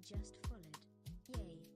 just followed. Yay!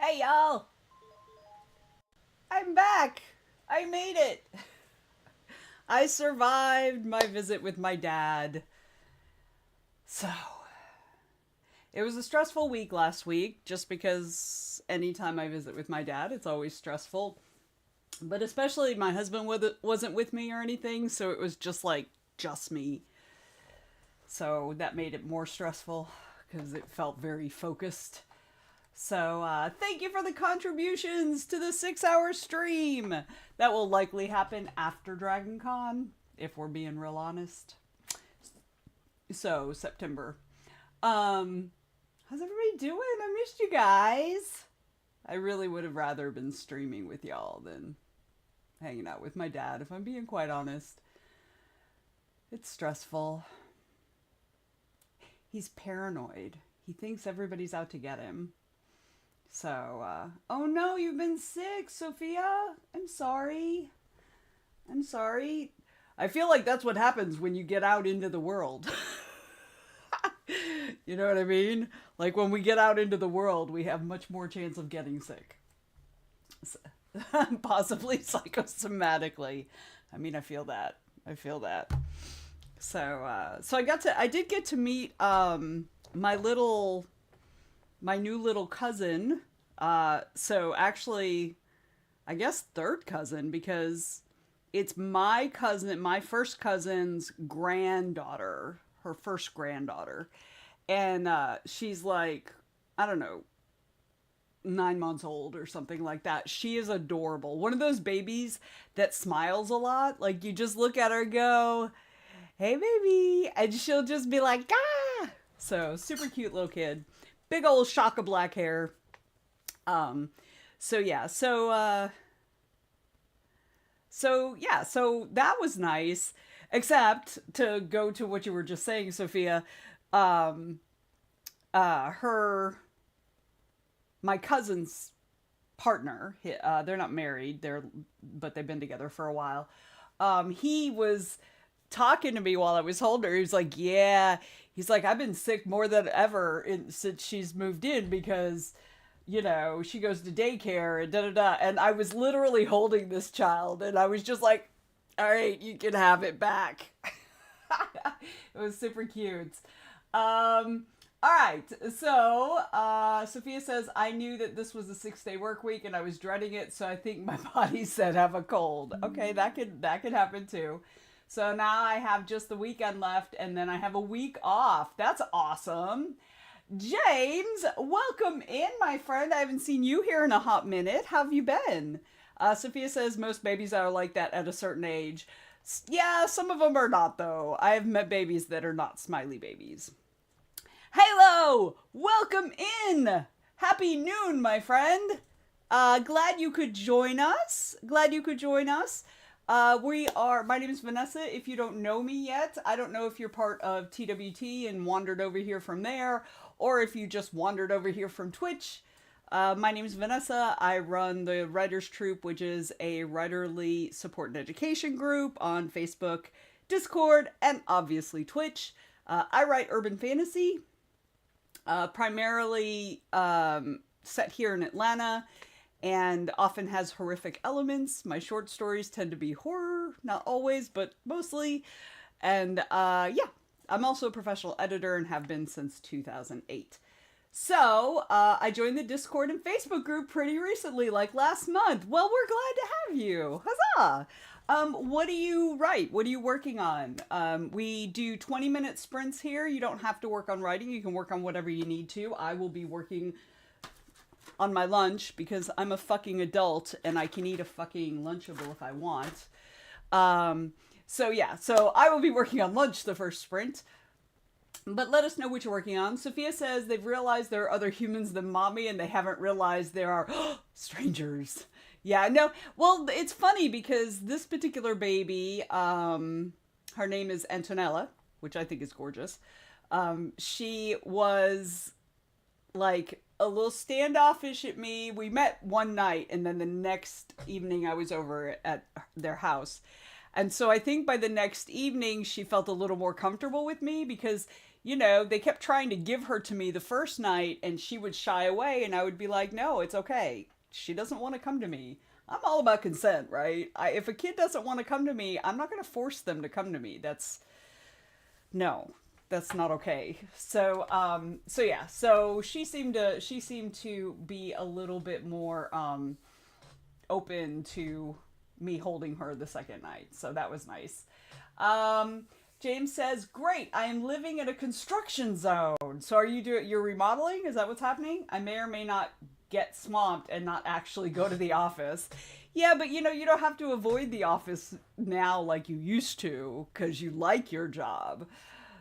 Hey y'all! I'm back! I made it! I survived my visit with my dad. So, it was a stressful week last week, just because anytime I visit with my dad, it's always stressful. But especially my husband wasn't with me or anything, so it was just me. So that made it more stressful because it felt very focused. So, thank you for the contributions to the 6 hour stream. That will likely happen after Dragon Con, if we're being real honest. So, September. How's everybody doing? I missed you guys. I really would have rather been streaming with y'all than hanging out with my dad, if I'm being quite honest. It's stressful. He's paranoid. He thinks everybody's out to get him. So, oh no, you've been sick, Sophia. I'm sorry. I'm sorry. I feel like that's what happens when you get out into the world. You know what I mean? Like when we get out into the world, we have much more chance of getting sick. So, possibly psychosomatically. I mean, I feel that. I feel that. So I did get to meet my new little cousin. So actually, I guess third cousin, because it's my first cousin's granddaughter, her first granddaughter. And she's like, I don't know, 9 months old or something like that. She is adorable. One of those babies that smiles a lot. Like you just look at her and go, hey baby. And she'll just be like, ah. So super cute little kid. Big old shock of black hair. So yeah, yeah, so that was nice. Except to go to what you were just saying, Sophia, um, her my cousin's partner, they're not married, but they've been together for a while. He was talking to me while I was holding her. He was like, "Yeah," he's like, "I've been sick more than ever since she's moved in because." She goes to daycare and da da da. And I was literally holding this child, and I was just like, all right, you can have it back. It was super cute. All right, so Sophia says, I knew that this was a 6-day work week and I was dreading it, so I think my body said have a cold. Okay, that could happen too. So now I have just the weekend left, and then I have a week off. That's awesome. James, welcome in, my friend. I haven't seen you here in a hot minute. How have you been? Sophia says most babies are like that at a certain age. Yeah, some of them are not, though. I have met babies that are not smiley babies. Hello! Welcome in! Happy noon, my friend. Glad you could join us. My name is Vanessa. If you don't know me yet, I don't know if you're part of TWT and wandered over here from there, or if you just wandered over here from Twitch. My name is Vanessa. I run the Writers Troop, which is a writerly support and education group on Facebook, Discord, and obviously Twitch. I write urban fantasy, primarily set here in Atlanta, and often has horrific elements. My short stories tend to be horror, not always, but mostly. And yeah, I'm also a professional editor and have been since 2008. So I joined the Discord and Facebook group pretty recently, like last month. Well, we're glad to have you. Huzzah! What do you write? What are you working on? We do 20-minute sprints here. You don't have to work on writing. You can work on whatever you need to. I will be working on my lunch because I'm a fucking adult and I can eat a fucking Lunchable if I want. So yeah, so I will be working on lunch the first sprint. But let us know what you're working on. Sophia says they've realized there are other humans than mommy and they haven't realized there are strangers. Yeah, no, well, it's funny because this particular baby, her name is Antonella, which I think is gorgeous. She was like a little standoffish at me. We met one night and then the next evening I was over at their house. And so I think by the next evening she felt a little more comfortable with me because, they kept trying to give her to me the first night and she would shy away and I would be like, no, it's okay. She doesn't want to come to me. I'm all about consent, right? If a kid doesn't want to come to me, I'm not going to force them to come to me. That's not okay. So yeah. So she seemed to be a little bit more open to me holding her the second night. So that was nice. James says, great, I am living in a construction zone. So you're remodeling? Is that what's happening? I may or may not get swamped and not actually go to the office. Yeah, but you don't have to avoid the office now like you used to because you like your job.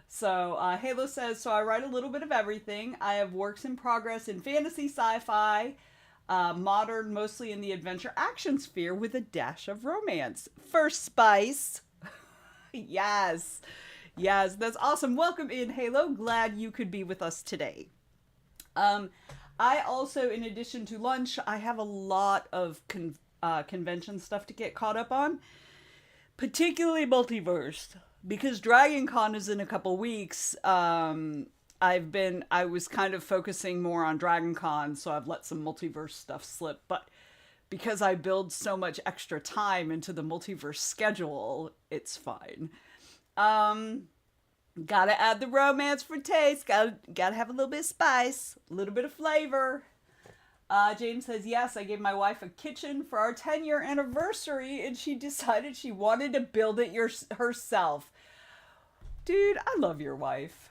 So Halo says, so I write a little bit of everything. I have works in progress in fantasy, sci-fi, modern, mostly in the adventure action sphere with a dash of romance. For spice. Yes, that's awesome. Welcome in, Halo. Glad you could be with us today. I also, in addition to lunch, I have a lot of convention stuff to get caught up on, particularly multiverse, because Dragon Con is in a couple weeks. I was kind of focusing more on Dragon Con, so I've let some multiverse stuff slip, but because I build so much extra time into the multiverse schedule, it's fine. Gotta add the romance for taste. Gotta have a little bit of spice, a little bit of flavor. James says, yes, I gave my wife a kitchen for our 10-year anniversary, and she decided she wanted to build it herself. Dude, I love your wife.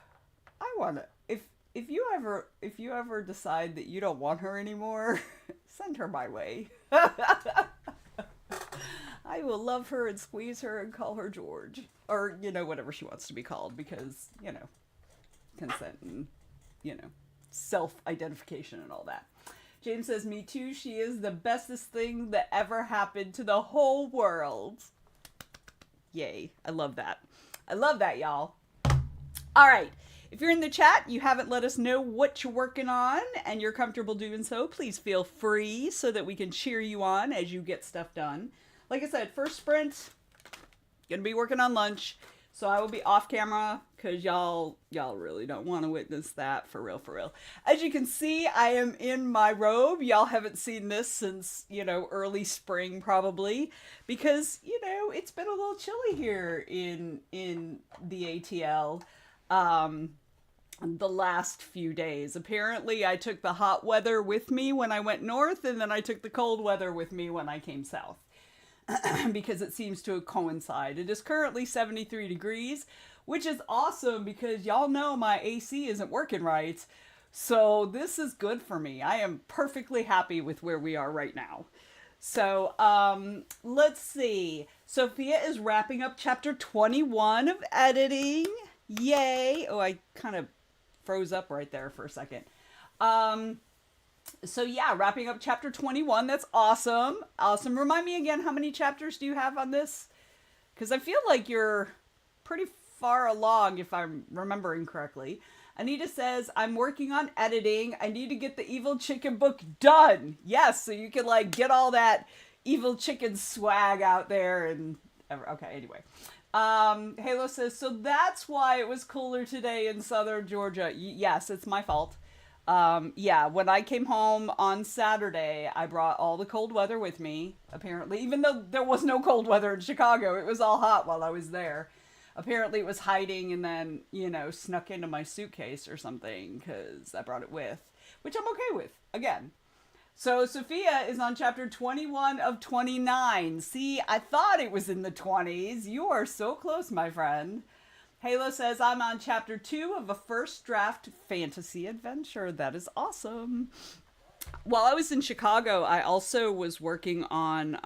I want to. If you ever decide that you don't want her anymore, send her my way. I will love her and squeeze her and call her George. Or, whatever she wants to be called because, consent and, self-identification and all that. James says, me too. She is the bestest thing that ever happened to the whole world. Yay. I love that. I love that, y'all. All right. If you're in the chat, you haven't let us know what you're working on, and you're comfortable doing so, please feel free so that we can cheer you on as you get stuff done. Like I said, first sprint, gonna be working on lunch, so I will be off camera because y'all really don't want to witness that, for real, for real. As you can see, I am in my robe. Y'all haven't seen this since, early spring probably, because, it's been a little chilly here in the ATL. The last few days. Apparently, I took the hot weather with me when I went north, and then I took the cold weather with me when I came south. Because it seems to coincide. It is currently 73 degrees, which is awesome because y'all know my AC isn't working right. So this is good for me. I am perfectly happy with where we are right now. So, let's see. Sophia is wrapping up chapter 21 of editing. Yay. Oh, I kind of froze up right there for a second. So yeah, wrapping up chapter 21. That's awesome. Awesome. Remind me again, how many chapters do you have on this? Because I feel like you're pretty far along, if I'm remembering correctly. Anita says, I'm working on editing. I need to get the Evil Chicken book done. Yes, so you can get all that Evil Chicken swag out there and... Okay, anyway. Halo says, so that's why it was cooler today in southern Georgia. Yes, it's my fault. Yeah, when I came home on Saturday, I brought all the cold weather with me, apparently. Even though there was no cold weather in Chicago, it was all hot while I was there. Apparently it was hiding and then, snuck into my suitcase or something, because I brought it with. Which I'm okay with, again. So Sophia is on chapter 21 of 29. See, I thought it was in the 20s. You are so close, my friend. Halo says, I'm on chapter 2 of a first draft fantasy adventure. That is awesome. While I was in Chicago, I also was working on,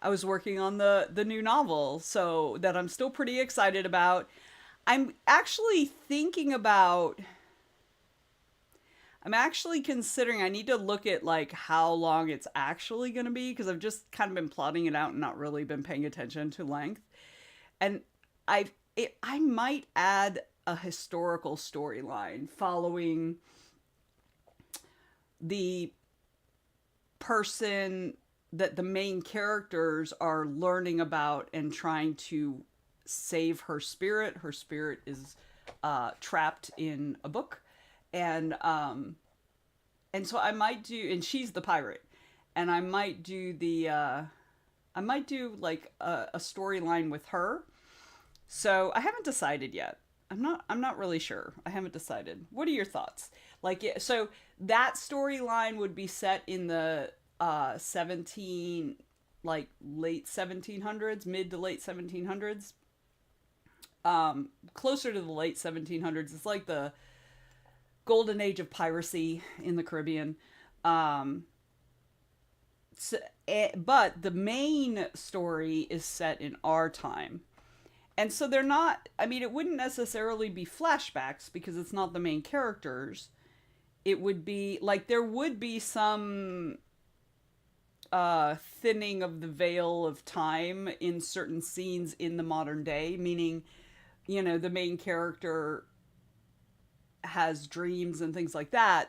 the new novel, so that I'm still pretty excited about. I'm actually considering I need to look at how long it's actually going to be, because I've just kind of been plotting it out and not really been paying attention to length. And I might add a historical storyline following the person that the main characters are learning about and trying to save her spirit. Her spirit is trapped in a book. And so I might do, and she's the pirate, and I might do a storyline with her. So I haven't decided yet. I'm not really sure. I haven't decided. What are your thoughts? So that storyline would be set in the late 1700s, mid to late 1700s. Closer to the late 1700s. It's like the golden age of piracy in the Caribbean. But the main story is set in our time. And so they're not, it wouldn't necessarily be flashbacks because it's not the main characters. It would be, there would be some thinning of the veil of time in certain scenes in the modern day, meaning, the main character has dreams and things like that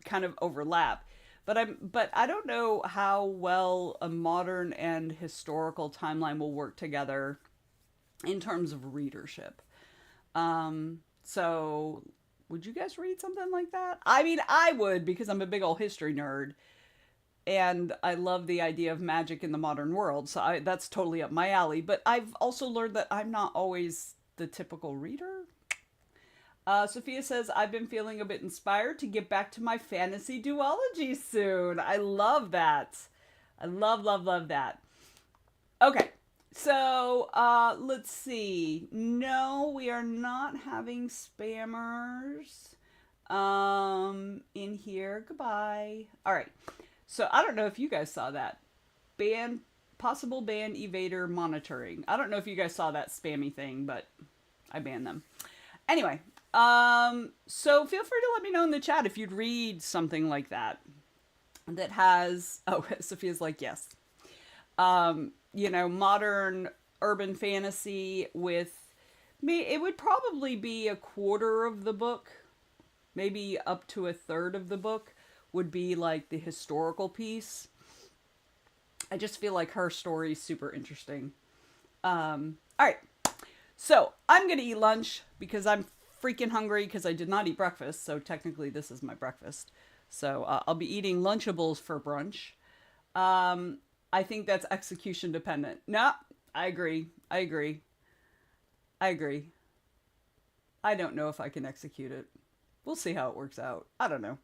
kind of overlap. But I don't know how well a modern and historical timeline will work together in terms of readership. So would you guys read something like that? I would, because I'm a big old history nerd and I love the idea of magic in the modern world. So that's totally up my alley. But I've also learned that I'm not always the typical reader. Sophia says, I've been feeling a bit inspired to get back to my fantasy duology soon. I love that. I love, love, love that. Okay. So, let's see. No, we are not having spammers, in here. Goodbye. All right. So I don't know if you guys saw that. Possible ban evader monitoring. I don't know if you guys saw that spammy thing, but I banned them. Anyway, So feel free to let me know in the chat if you'd read something like that that has. Oh, Sophia's like yes. Modern urban fantasy with me. It would probably be a quarter of the book, maybe up to a third of the book would be like the historical piece. I just feel like her story is super interesting. All right, so I'm gonna eat lunch because I'm freaking hungry because I did not eat breakfast. So technically, this is my breakfast. So I'll be eating Lunchables for brunch. I think that's execution dependent. No, I agree. I agree. I agree. I don't know if I can execute it. We'll see how it works out. I don't know.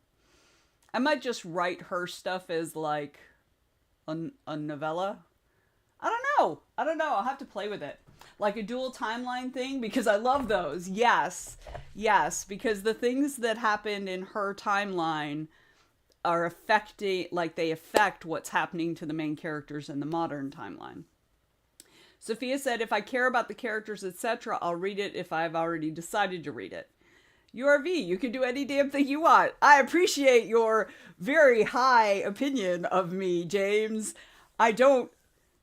I might just write her stuff as like a novella. I don't know. I don't know. I'll have to play with it. Like a dual timeline thing because I love those. Yes. Yes. Because the things that happened in her timeline are affecting, like they affect what's happening to the main characters in the modern timeline. Sophia said, if I care about the characters, etc., I'll read it if I've already decided to read it. URV, you can do any damn thing you want. I appreciate your very high opinion of me, James. I don't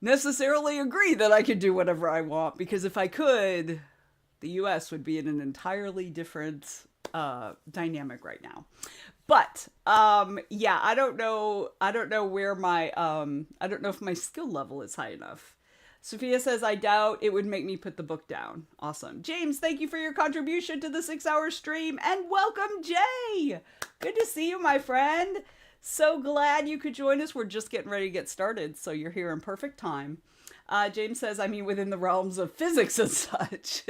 necessarily agree that I could do whatever I want because if I could, the US would be in an entirely different dynamic right now. But yeah, I don't know where my I don't know if my skill level is high enough. Sophia says, I doubt it would make me put the book down. Awesome. James, thank you for your contribution to the 6-hour stream. And welcome, Jay. Good to see you, my friend. So glad you could join us. We're just getting ready to get started, so you're here in perfect time. James says, I mean, within the realms of physics and such.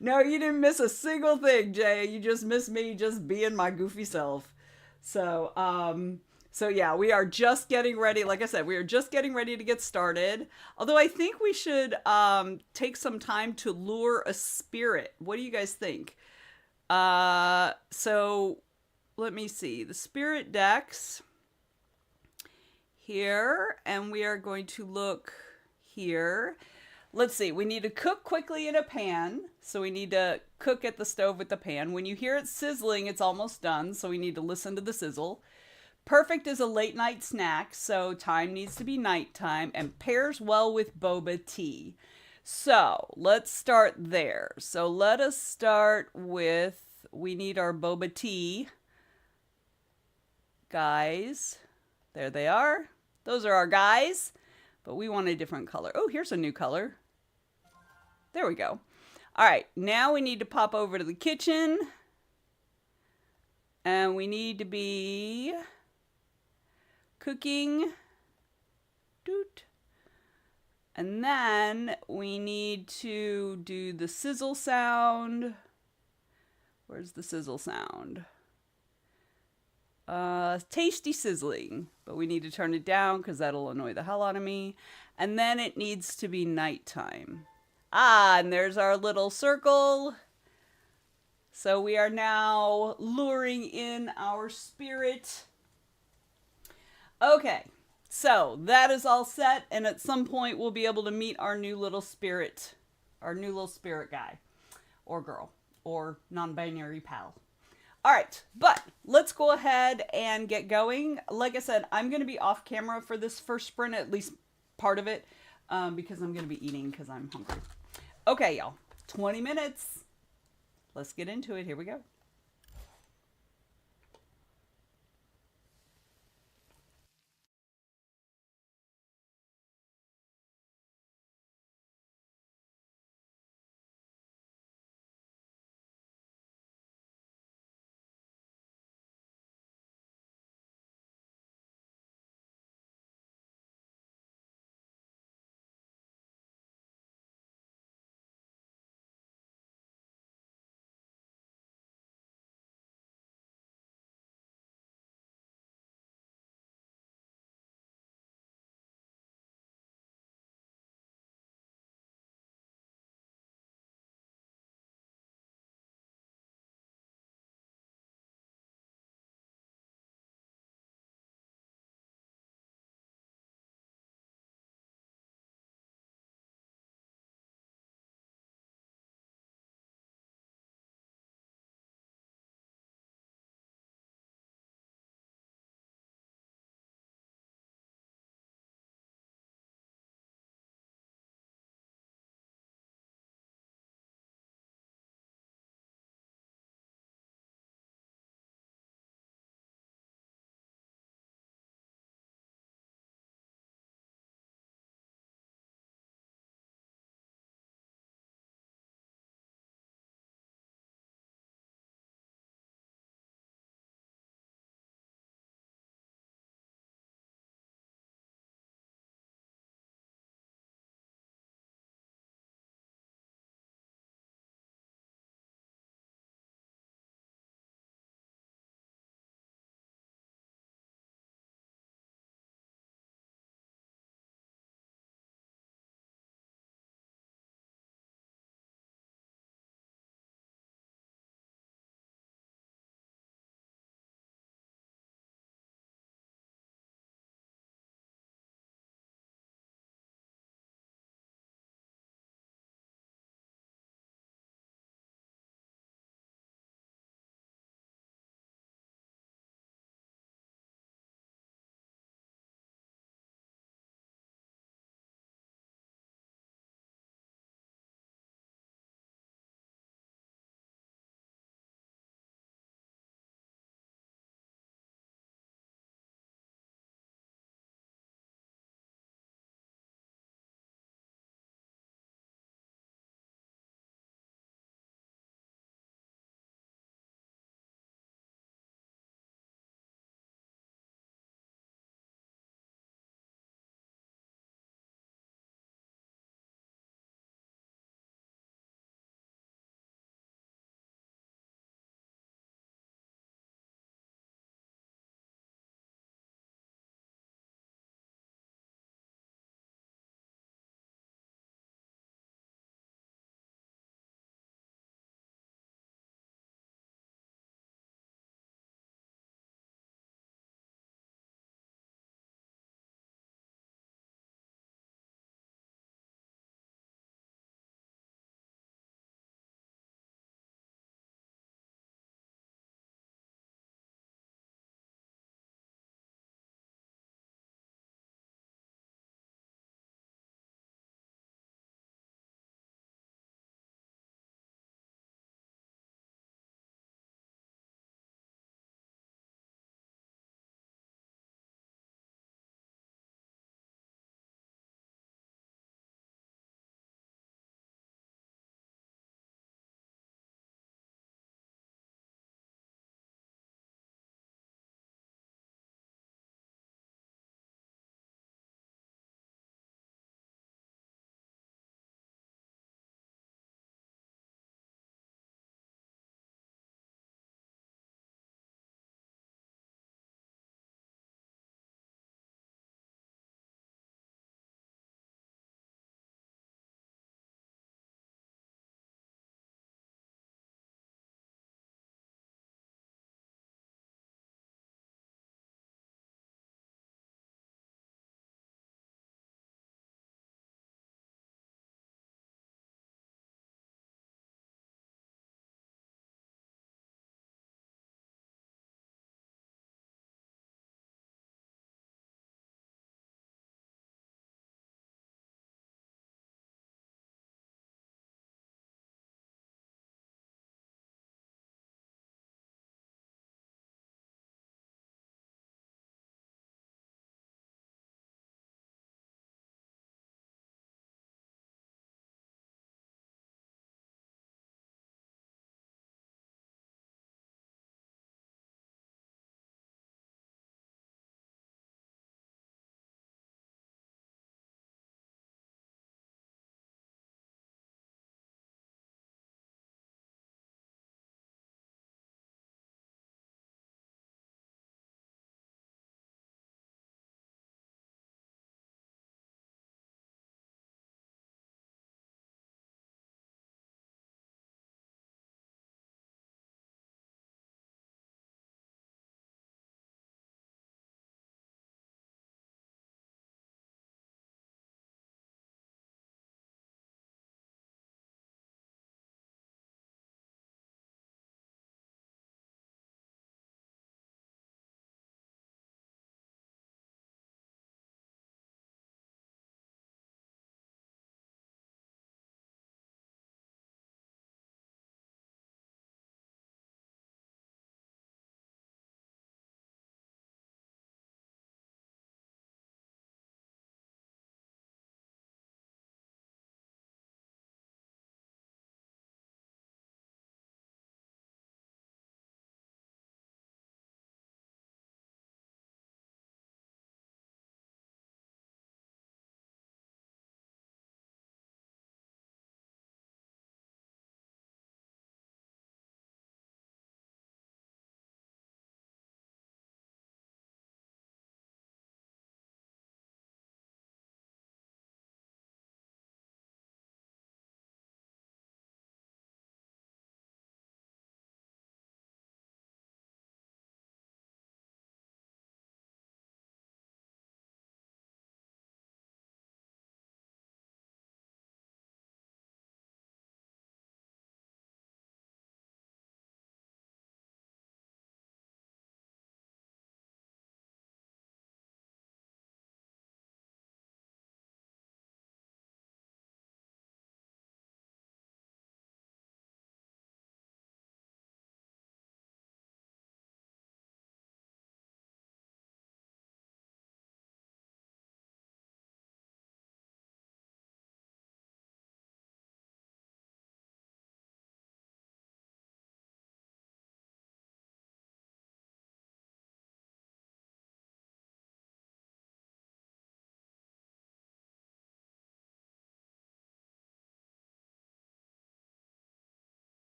No, you didn't miss a single thing, Jay. You just missed me just being my goofy self. So yeah, we are just getting ready. Like I said, we are just getting ready to get started. Although I think we should take some time to lure a spirit. What do you guys think? So let me see. The spirit decks here, and we are going to look here. Let's see. We need to cook quickly in a pan. So we need to cook at the stove with the pan. When you hear it sizzling, it's almost done. So we need to listen to the sizzle. Perfect as a late night snack, so time needs to be nighttime and pairs well with boba tea. So let's start there. So let us start with, we need our boba tea. Guys, there they are. Those are our guys, but we want a different color. Oh, here's a new color. There we go. All right, now we need to pop over to the kitchen. And we need to be cooking. Doot. And then we need to do the sizzle sound. Where's the sizzle sound? Tasty sizzling. But we need to turn it down because that'll annoy the hell out of me. And then it needs to be nighttime. Ah, and there's our little circle. So we are now luring in our spirit. Okay, so that is all set, and at some point we'll be able to meet our new little spirit guy, or girl, or non-binary pal. All right, but let's go ahead and get going. Like I said, I'm going to be off camera for this first sprint, at least part of it, because I'm going to be eating because I'm hungry. Okay, y'all, 20 minutes. Let's get into it. Here we go.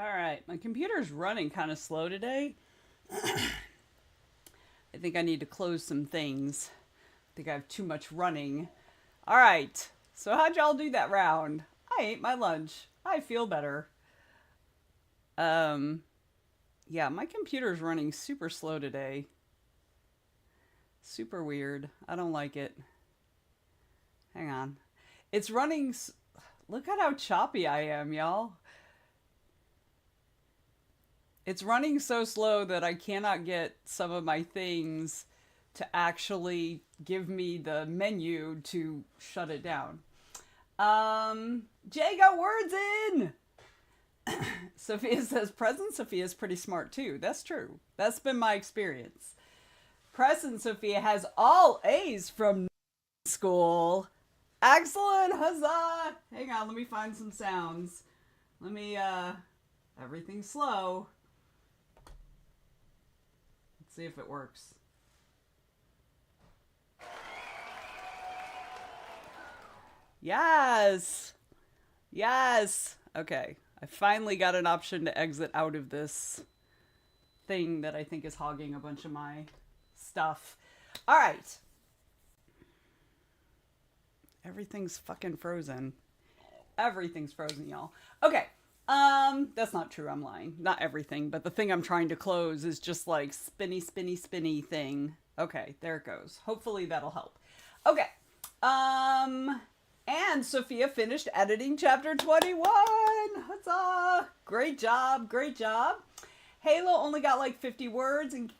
Alright, my computer's running kind of slow today. I think I need to close some things. I think I have too much running. Alright, so how'd y'all do that round? I ate my lunch. I feel better. Yeah, my computer's running super slow today. Super weird. I don't like it. Hang on. It's running... Look at how choppy I am, y'all. It's running so slow that I cannot get some of my things to actually give me the menu to shut it down. Jay got words in! Sophia says, present Sophia's pretty smart too. That's true. That's been my experience. Present Sophia has all A's from school. Excellent! Huzzah! Hang on, let me find some sounds. Let me, everything's slow. Let's see if it works. Yes! Yes! Okay, I finally got an option to exit out of this thing that I think is hogging a bunch of my stuff. Alright. Everything's fucking frozen. Everything's frozen, y'all. Okay. That's not true. I'm lying. Not everything, but the thing I'm trying to close is just like spinny, spinny, spinny thing. Okay, there it goes. Hopefully that'll help. Okay. And Sophia finished editing chapter 21. Huzzah! Great job. Great job. Halo only got like 50 words in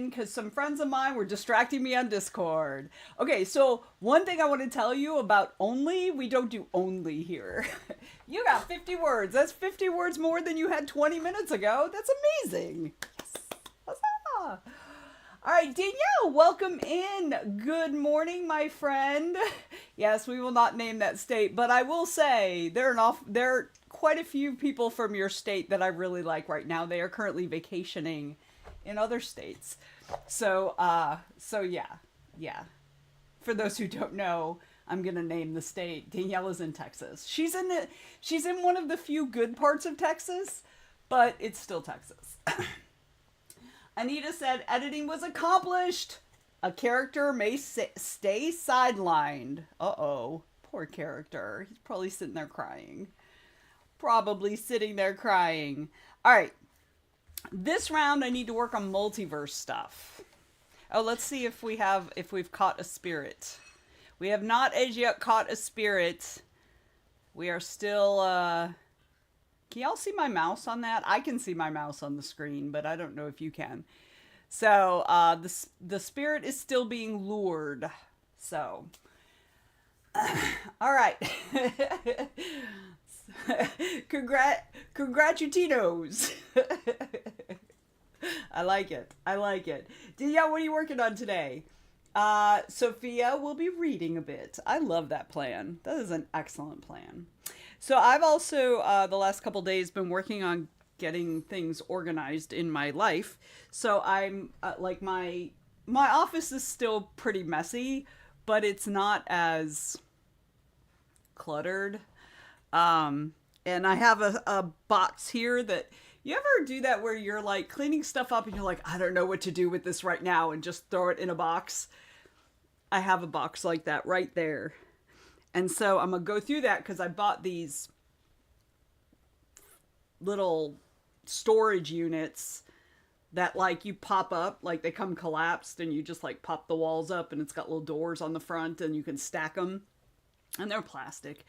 because some friends of mine were distracting me on Discord. Okay, so one thing I want to tell you about only, we don't do only here. You got 50 words. That's 50 words more than you had 20 minutes ago. That's amazing. Yes. Huzzah. All right, Danielle, welcome in. Good morning, my friend. Yes, we will not name that state, but I will say there are quite a few people from your state that I really like right now. They are currently vacationing in other states. So yeah. For those who don't know, I'm going to name the state. Danielle is in Texas. She's in one of the few good parts of Texas, but it's still Texas. Anita said editing was accomplished. A character may stay sidelined. Uh-oh. Poor character. He's probably sitting there crying. All right. This round, I need to work on multiverse stuff. Oh, let's see if we've caught a spirit. We have not as yet caught a spirit. We are still, can y'all see my mouse on that? I can see my mouse on the screen, but I don't know if you can. So, the spirit is still being lured. So, all right. Congratutinos. I like it. Danielle, what are you working on today? Sophia will be reading a bit. I love that plan. That is an excellent plan. So I've also, the last couple days, been working on getting things organized in my life. So I'm, like, my office is still pretty messy, but it's not as cluttered. And I have a box here that, you ever do that where you're like cleaning stuff up and you're like, I don't know what to do with this right now, and just throw it in a box? I have a box like that right there. And so I'm going to go through that because I bought these little storage units that like you pop up, like they come collapsed and you just like pop the walls up and it's got little doors on the front and you can stack them. And they're plastic.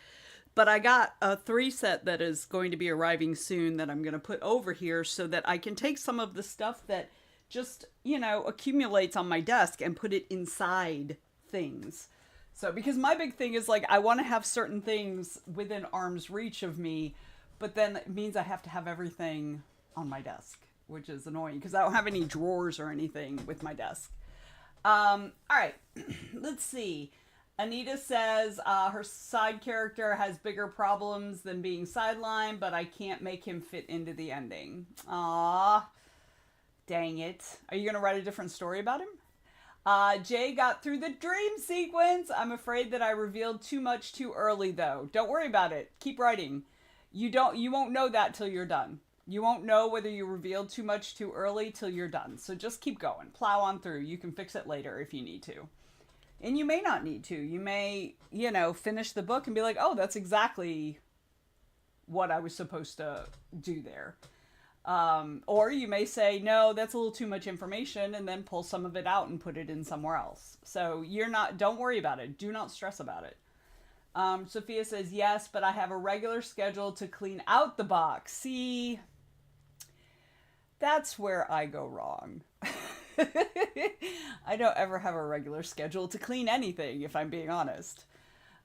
But I got a 3 set that is going to be arriving soon that I'm going to put over here so that I can take some of the stuff that just, accumulates on my desk and put it inside things. So, because my big thing is like, I want to have certain things within arm's reach of me, but then it means I have to have everything on my desk, which is annoying because I don't have any drawers or anything with my desk. All right, let's see. Anita says her side character has bigger problems than being sidelined, but I can't make him fit into the ending. Aww. Dang it. Are you going to write a different story about him? Jay got through the dream sequence. I'm afraid that I revealed too much too early, though. Don't worry about it. Keep writing. You won't know that till you're done. You won't know whether you revealed too much too early till you're done. So just keep going. Plow on through. You can fix it later if you need to. And you may not need to. You may, finish the book and be like, oh, that's exactly what I was supposed to do there. Or you may say, no, that's a little too much information, and then pull some of it out and put it in somewhere else. So don't worry about it. Do not stress about it. Sophia says, yes, but I have a regular schedule to clean out the box. See, that's where I go wrong. I don't ever have a regular schedule to clean anything, if I'm being honest.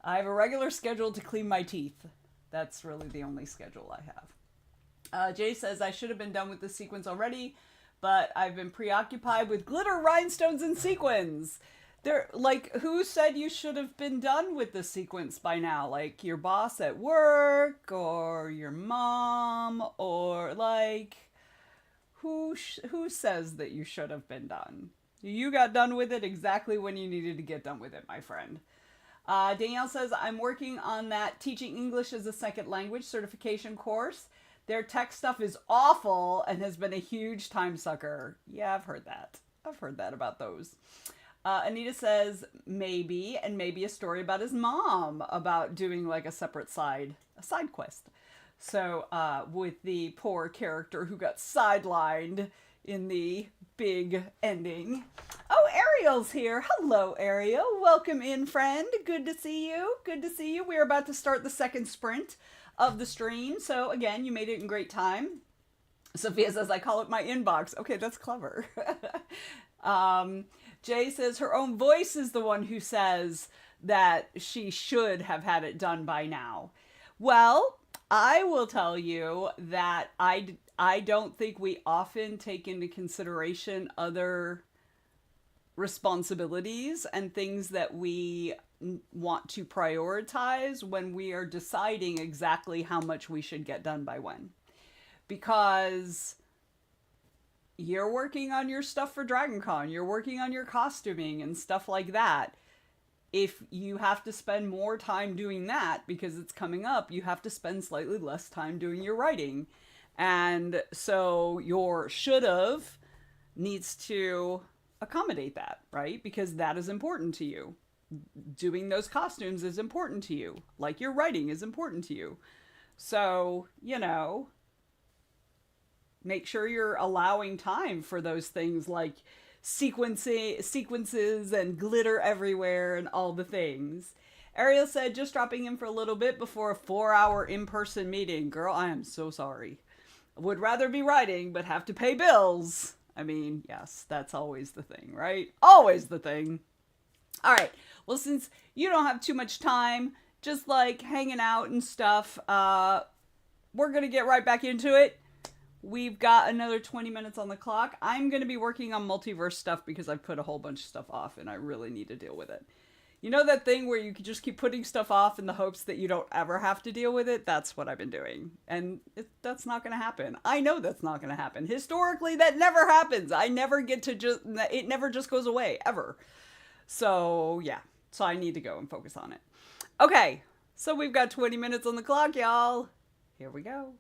I have a regular schedule to clean my teeth. That's really the only schedule I have. Jay says, I should have been done with this sequence already, but I've been preoccupied with glitter, rhinestones, and sequins. Who said you should have been done with the sequence by now? Like, your boss at work, or your mom, or, who says that you should have been done? You got done with it exactly when you needed to get done with it, my friend. Danielle says, I'm working on that Teaching English as a Second Language certification course. Their tech stuff is awful and has been a huge time sucker. Yeah, I've heard that. I've heard that about those. Anita says, maybe a story about his mom, about doing a separate side quest. So, with the poor character who got sidelined in the big ending. Oh, Ariel's here. Hello, Ariel. Welcome in, friend. Good to see you. Good to see you. We're about to start the second sprint of the stream. So, again, you made it in great time. Sophia says, I call it my inbox. Okay, that's clever. Jay says her own voice is the one who says that she should have had it done by now. Well, I will tell you that I don't think we often take into consideration other responsibilities and things that we want to prioritize when we are deciding exactly how much we should get done by when. Because you're working on your stuff for DragonCon, you're working on your costuming and stuff like that. If you have to spend more time doing that because it's coming up, you have to spend slightly less time doing your writing. And so your should've needs to accommodate that, right? Because that is important to you. Doing those costumes is important to you. Like your writing is important to you. So, make sure you're allowing time for those things like sequences and glitter everywhere and all the things. Ariel said, just dropping in for a little bit before a 4-hour in-person meeting. Girl, I am so sorry. Would rather be writing, but have to pay bills. I mean, yes, that's always the thing, right? Always the thing. All right. Well, since you don't have too much time, just hanging out and stuff, we're going to get right back into it. We've got another 20 minutes on the clock. I'm going to be working on multiverse stuff because I've put a whole bunch of stuff off and I really need to deal with it. You know that thing where you can just keep putting stuff off in the hopes that you don't ever have to deal with it? That's what I've been doing. And that's not going to happen. I know that's not going to happen. Historically, that never happens. I never get to it never just goes away, ever. So, yeah. So I need to go and focus on it. Okay. So we've got 20 minutes on the clock, y'all. Here we go.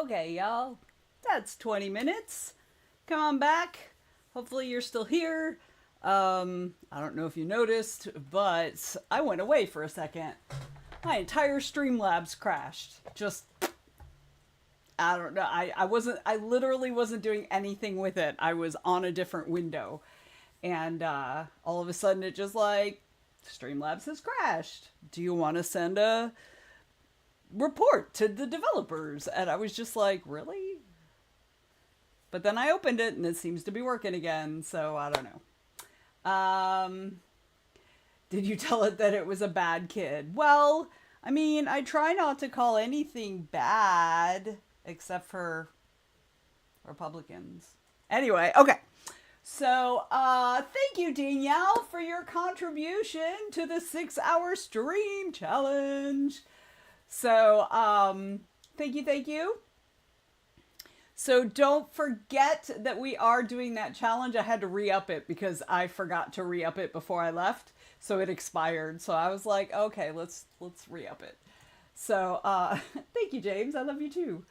Okay, y'all. That's 20 minutes. Come on back. Hopefully you're still here. I don't know if you noticed, but I went away for a second. My entire Streamlabs crashed. Just, I don't know. I literally wasn't doing anything with it. I was on a different window. And all of a sudden it just like, Streamlabs has crashed. Do you want to send a report to the developers? And I was just like, really? But then I opened it and it seems to be working again. So I don't know. Did you tell it that it was a bad kid? Well, I mean, I try not to call anything bad except for Republicans. Anyway, okay. So, thank you, Danielle, for your contribution to the 6-hour stream challenge. So, thank you. So don't forget that we are doing that challenge. I had to re-up it because I forgot to re-up it before I left. So it expired. So I was like, okay, let's re-up it. So, thank you, James. I love you too.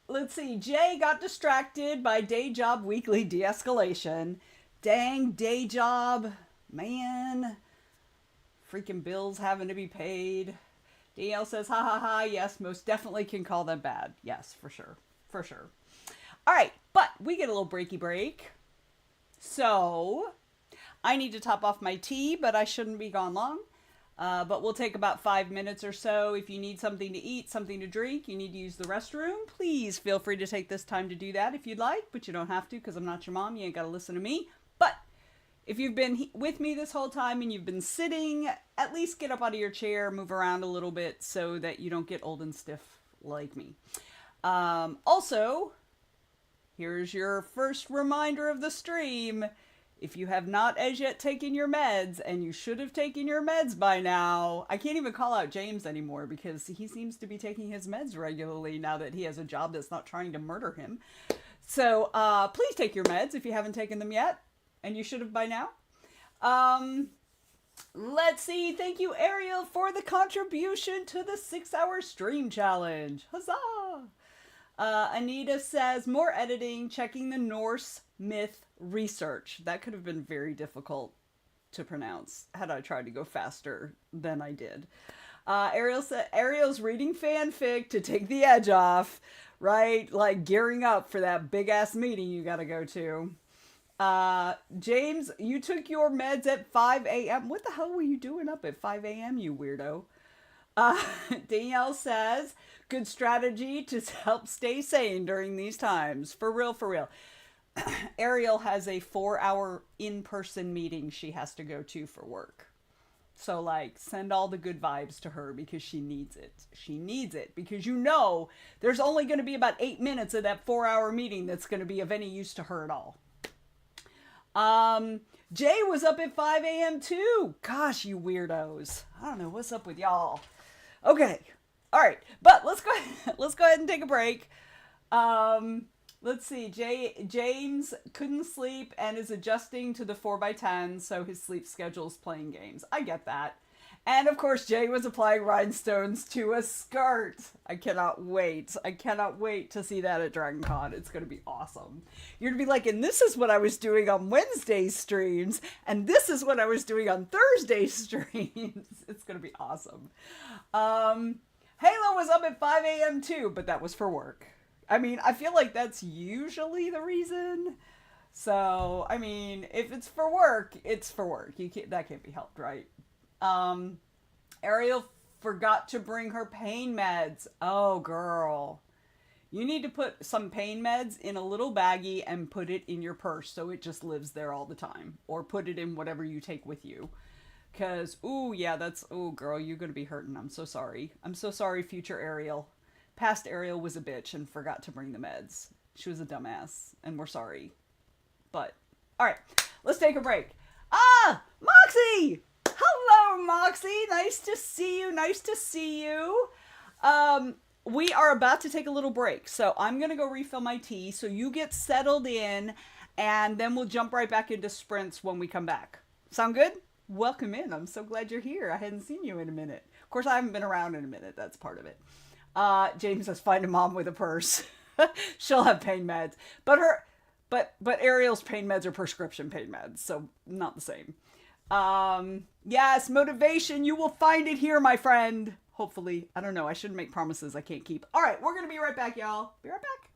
Let's see. Jay got distracted by day job weekly de-escalation. Dang, day job. Man. Freaking bills having to be paid. Danielle says, ha ha ha, yes, most definitely can call them bad. Yes, for sure. For sure. All right, but we get a little breaky break. So, I need to top off my tea, but I shouldn't be gone long. But we'll take about 5 minutes or so. If you need something to eat, something to drink, you need to use the restroom, please feel free to take this time to do that if you'd like, but you don't have to because I'm not your mom. You ain't got to listen to me. But if you've been with me this whole time and you've been sitting, at least get up out of your chair, move around a little bit so that you don't get old and stiff like me. Also, here's your first reminder of the stream. If you have not as yet taken your meds, and you should have taken your meds by now, I can't even call out James anymore because he seems to be taking his meds regularly now that he has a job that's not trying to murder him. So please take your meds if you haven't taken them yet. And you should have by now. Let's see. Thank you, Ariel, for the contribution to the 6-hour stream challenge. Huzzah! Anita says, more editing, checking the Norse myth research. That could have been very difficult to pronounce had I tried to go faster than I did. Ariel said, Ariel's reading fanfic to take the edge off, right? Like gearing up for that big ass meeting you gotta go to. James, you took your meds at 5 a.m. What the hell were you doing up at 5 a.m., you weirdo? Danielle says, good strategy to help stay sane during these times. For real, for real. Ariel has a 4-hour in-person meeting she has to go to for work. So, like, send all the good vibes to her because she needs it. She needs it because you know there's only going to be about 8 minutes of that 4-hour meeting that's going to be of any use to her at all. Jay was up at 5 a.m. too. Gosh, you weirdos. I don't know what's up with y'all. Okay. All right. But let's go ahead and take a break. Let's see. James couldn't sleep and is adjusting to the 4x10, so his sleep schedule is playing games. I get that. And of course, Jay was applying rhinestones to a skirt. I cannot wait. I cannot wait to see that at Dragon Con. It's going to be awesome. You're going to be like, and this is what I was doing on Wednesday streams, and this is what I was doing on Thursday streams. It's going to be awesome. Halo was up at 5 a.m. too, but that was for work. I mean, I feel like that's usually the reason. So, I mean, if it's for work, it's for work. That can't be helped, right? Ariel forgot to bring her pain meds. Oh, girl. You need to put some pain meds in a little baggie and put it in your purse so it just lives there all the time. Or put it in whatever you take with you. Because, ooh, yeah, ooh, girl, you're going to be hurting. I'm so sorry. I'm so sorry, future Ariel. Past Ariel was a bitch and forgot to bring the meds. She was a dumbass, and we're sorry. But, all right, let's take a break. Ah, Moxie! Hello, Moxie. Nice to see you. Nice to see you. We are about to take a little break, so I'm going to go refill my tea, so you get settled in, and then we'll jump right back into sprints when we come back. Sound good? Welcome in. I'm so glad you're here. I hadn't seen you in a minute. Of course, I haven't been around in a minute. That's part of it. James says, find a mom with a purse. She'll have pain meds. But Ariel's pain meds are prescription pain meds, so not the same. Yes, motivation. You will find it here, my friend. Hopefully. I don't know. I shouldn't make promises I can't keep. All right, we're going to be right back, y'all. Be right back.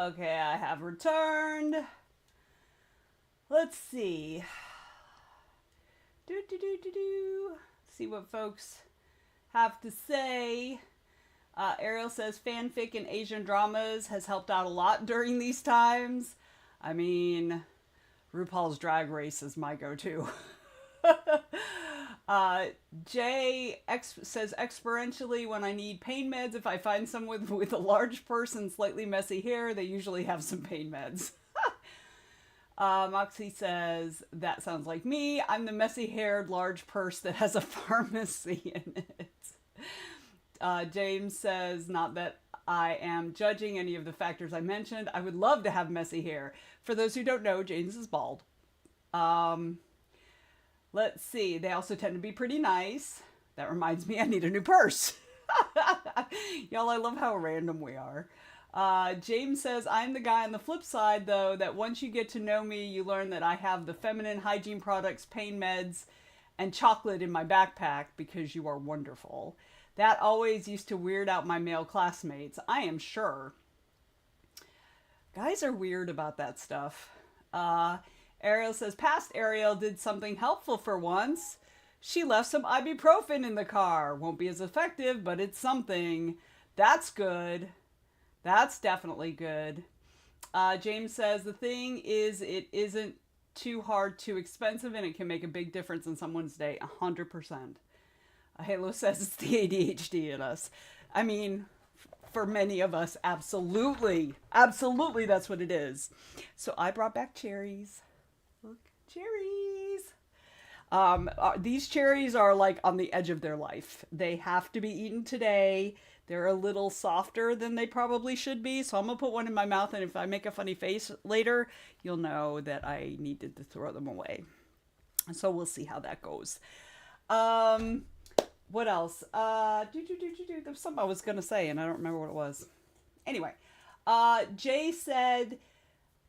Okay, I have returned. Let's see. See what folks have to say. Ariel says fanfic and Asian dramas has helped out a lot during these times. I mean, RuPaul's Drag Race is my go-to. Jay says exponentially when I need pain meds. If I find someone with a large purse and slightly messy hair, they usually have some pain meds. Moxie says, that sounds like me. I'm the messy-haired large purse that has a pharmacy in it. James says, not that I am judging any of the factors I mentioned. I would love to have messy hair. For those who don't know, James is bald. Let's see. They also tend to be pretty nice. That reminds me, I need a new purse. Y'all, I love how random we are. James says, I'm the guy on the flip side, though, that once you get to know me, you learn that I have the feminine hygiene products, pain meds, and chocolate in my backpack because you are wonderful. That always used to weird out my male classmates, I am sure. Guys are weird about that stuff. Ariel says, past Ariel did something helpful for once. She left some ibuprofen in the car. Won't be as effective, but it's something. That's good. That's definitely good. James says, the thing is, it isn't too hard, too expensive, and it can make a big difference in someone's day. 100%. Halo says it's the ADHD in us. I mean, for many of us, absolutely. Absolutely, that's what it is. So I brought back cherries. Look, cherries. These cherries are like on the edge of their life. They have to be eaten today. They're a little softer than they probably should be. So I'm going to put one in my mouth. And if I make a funny face later, you'll know that I needed to throw them away. So we'll see how that goes. What else? There's something I was going to say and I don't remember what it was. Anyway, Jay said,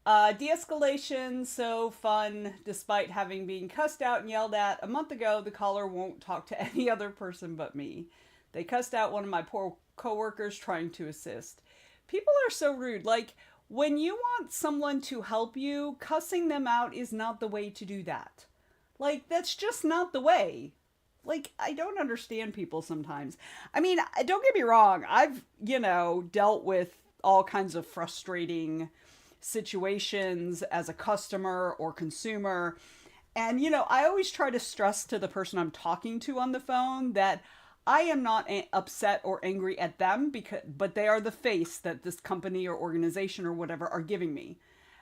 de-escalation, so fun. Despite having been cussed out and yelled at a month ago, the caller won't talk to any other person but me. They cussed out one of my poor coworkers trying to assist. People are so rude. Like, when you want someone to help you, cussing them out is not the way to do that. Like, that's just not the way. Like, I don't understand people sometimes. I mean, don't get me wrong. I've, dealt with all kinds of frustrating situations as a customer or consumer. And, I always try to stress to the person I'm talking to on the phone that I am not upset or angry at them, but they are the face that this company or organization or whatever are giving me.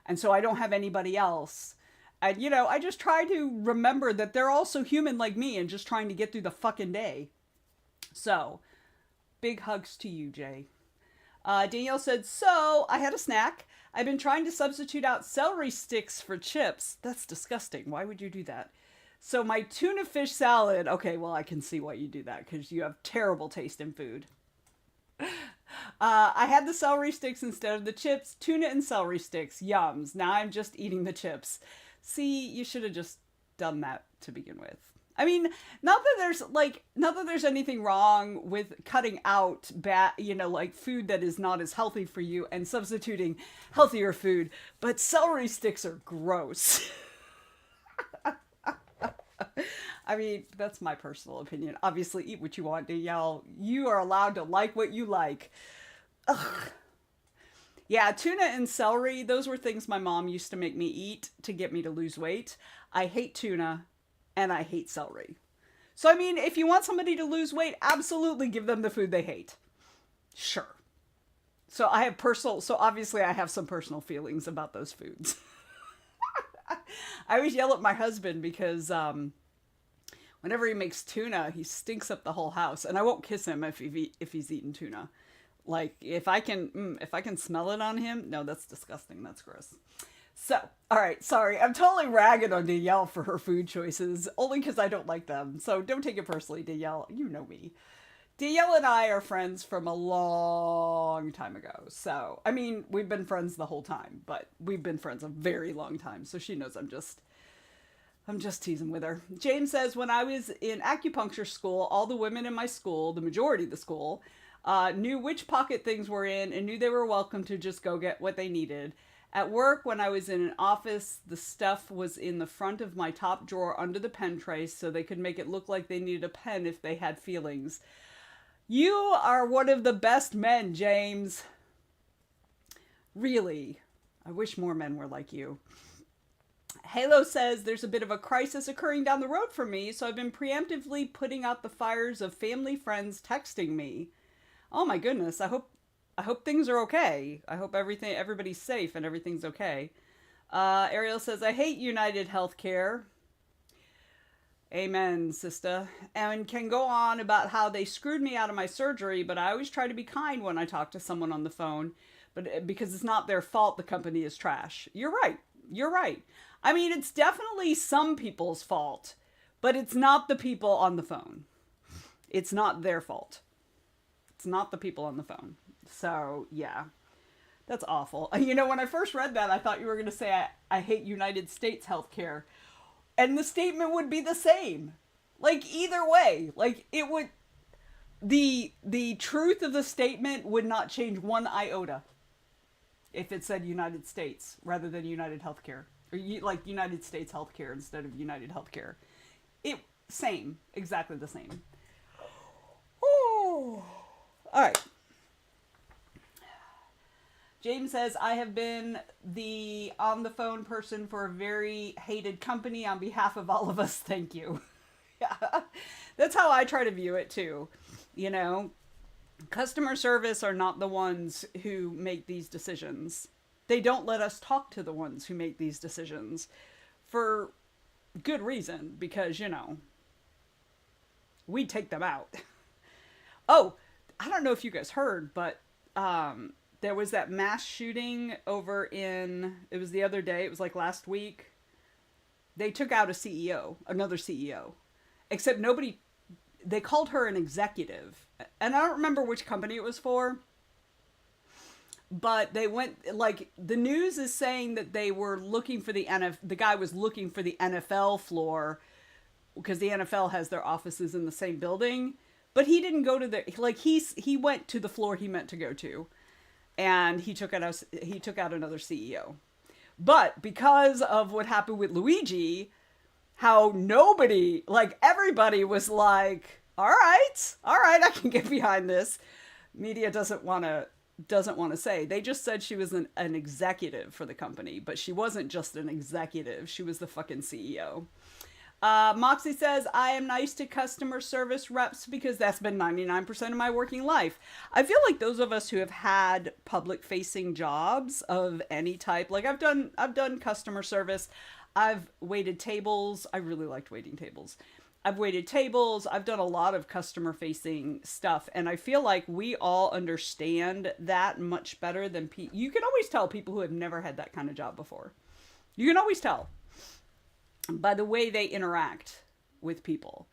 And so I don't have anybody else. And, I just try to remember that they're also human like me and just trying to get through the fucking day. So, big hugs to you, Jay. Danielle said, so I had a snack. I've been trying to substitute out celery sticks for chips. That's disgusting. Why would you do that? So my tuna fish salad. Okay, well, I can see why you do that because you have terrible taste in food. I had the celery sticks instead of the chips. Tuna and celery sticks. Yums. Now I'm just eating the chips. See, you should have just done that to begin with. I mean, not that there's anything wrong with cutting out bad, food that is not as healthy for you and substituting healthier food, but celery sticks are gross. I mean, that's my personal opinion. Obviously, eat what you want, Danielle. You are allowed to like what you like. Ugh. Yeah, tuna and celery, those were things my mom used to make me eat to get me to lose weight. I hate tuna and I hate celery. So, I mean, if you want somebody to lose weight, absolutely give them the food they hate. Sure. So obviously I have some personal feelings about those foods. I always yell at my husband because whenever he makes tuna, he stinks up the whole house. And I won't kiss him if he's eaten tuna. Like, if I can smell it on him, no, that's disgusting. That's gross. So, all right, sorry. I'm totally ragging on Danielle for her food choices, only because I don't like them. So don't take it personally, Danielle. You know me. Danielle and I are friends from a long time ago. So, I mean, we've been friends the whole time, but we've been friends a very long time. So she knows I'm just teasing with her. James says, when I was in acupuncture school, all the women in my school, the majority of the school, knew which pocket things were in and knew they were welcome to just go get what they needed. At work, when I was in an office, the stuff was in the front of my top drawer under the pen tray so they could make it look like they needed a pen if they had feelings. You are one of the best men, James. Really. I wish more men were like you. Halo says there's a bit of a crisis occurring down the road for me, so I've been preemptively putting out the fires of family friends texting me. Oh my goodness, I hope things are okay. I hope everybody's safe and everything's okay. Ariel says, I hate United Healthcare. Amen, sister. And can go on about how they screwed me out of my surgery, but I always try to be kind when I talk to someone on the phone, but because it's not their fault the company is trash. You're right. You're right. I mean, it's definitely some people's fault, but it's not the people on the phone. It's not their fault. It's not the people on the phone. So, yeah. That's awful. You know, when I first read that, I thought you were going to say, I hate United States healthcare. And the statement would be the same. Like, either way. Like, it would. The truth of the statement would not change one iota if it said United States rather than United Healthcare. Or, like, United States Healthcare instead of United Healthcare. It. Same. Exactly the same. Oh. All right. James says, I have been the on the phone person for a very hated company. On behalf of all of us, thank you. Yeah. That's how I try to view it too. You know, customer service are not the ones who make these decisions. They don't let us talk to the ones who make these decisions for good reason, because, you know, we take them out. Oh, I don't know if you guys heard, but there was that mass shooting over in, it was the other day, it was like last week. They took out a CEO, another CEO. Except nobody, they called her an executive. And I don't remember which company it was for. But they went, like, the news is saying that they were looking for the guy was looking for the NFL floor, because the NFL has their offices in the same building. But he didn't go to the, like, he went to the floor he meant to go to. And he took out another CEO. But because of what happened with Luigi, how nobody, like, everybody was like, all right, I can get behind this. Media doesn't want to say. They just said she was an executive for the company, but she wasn't just an executive. She was the fucking CEO. Moxie says, I am nice to customer service reps because that's been 99% of my working life. I feel like those of us who have had public facing jobs of any type, like I've done customer service. I've waited tables. I really liked waiting tables. I've waited tables. I've done a lot of customer facing stuff. And I feel like we all understand that much better than you can always tell people who have never had that kind of job before. You can always tell by the way they interact with people.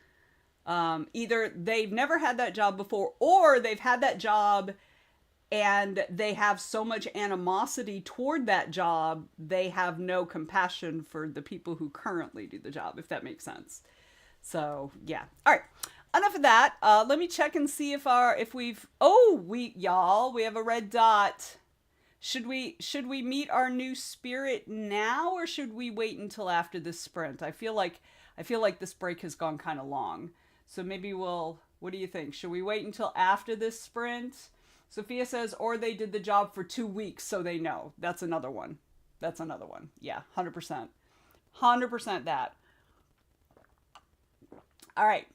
Either they've never had that job before, or they've had that job and they have so much animosity toward that job, they have no compassion for the people who currently do the job, if that makes sense. So, yeah. All right. Enough of that. Let me check and see if we have a red dot. Should we meet our new spirit now, or should we wait until after this sprint? I feel like this break has gone kind of long. So maybe what do you think? Should we wait until after this sprint? Sophia says, or they did the job for 2 weeks so they know. That's another one. Yeah, 100%. 100% that. All right.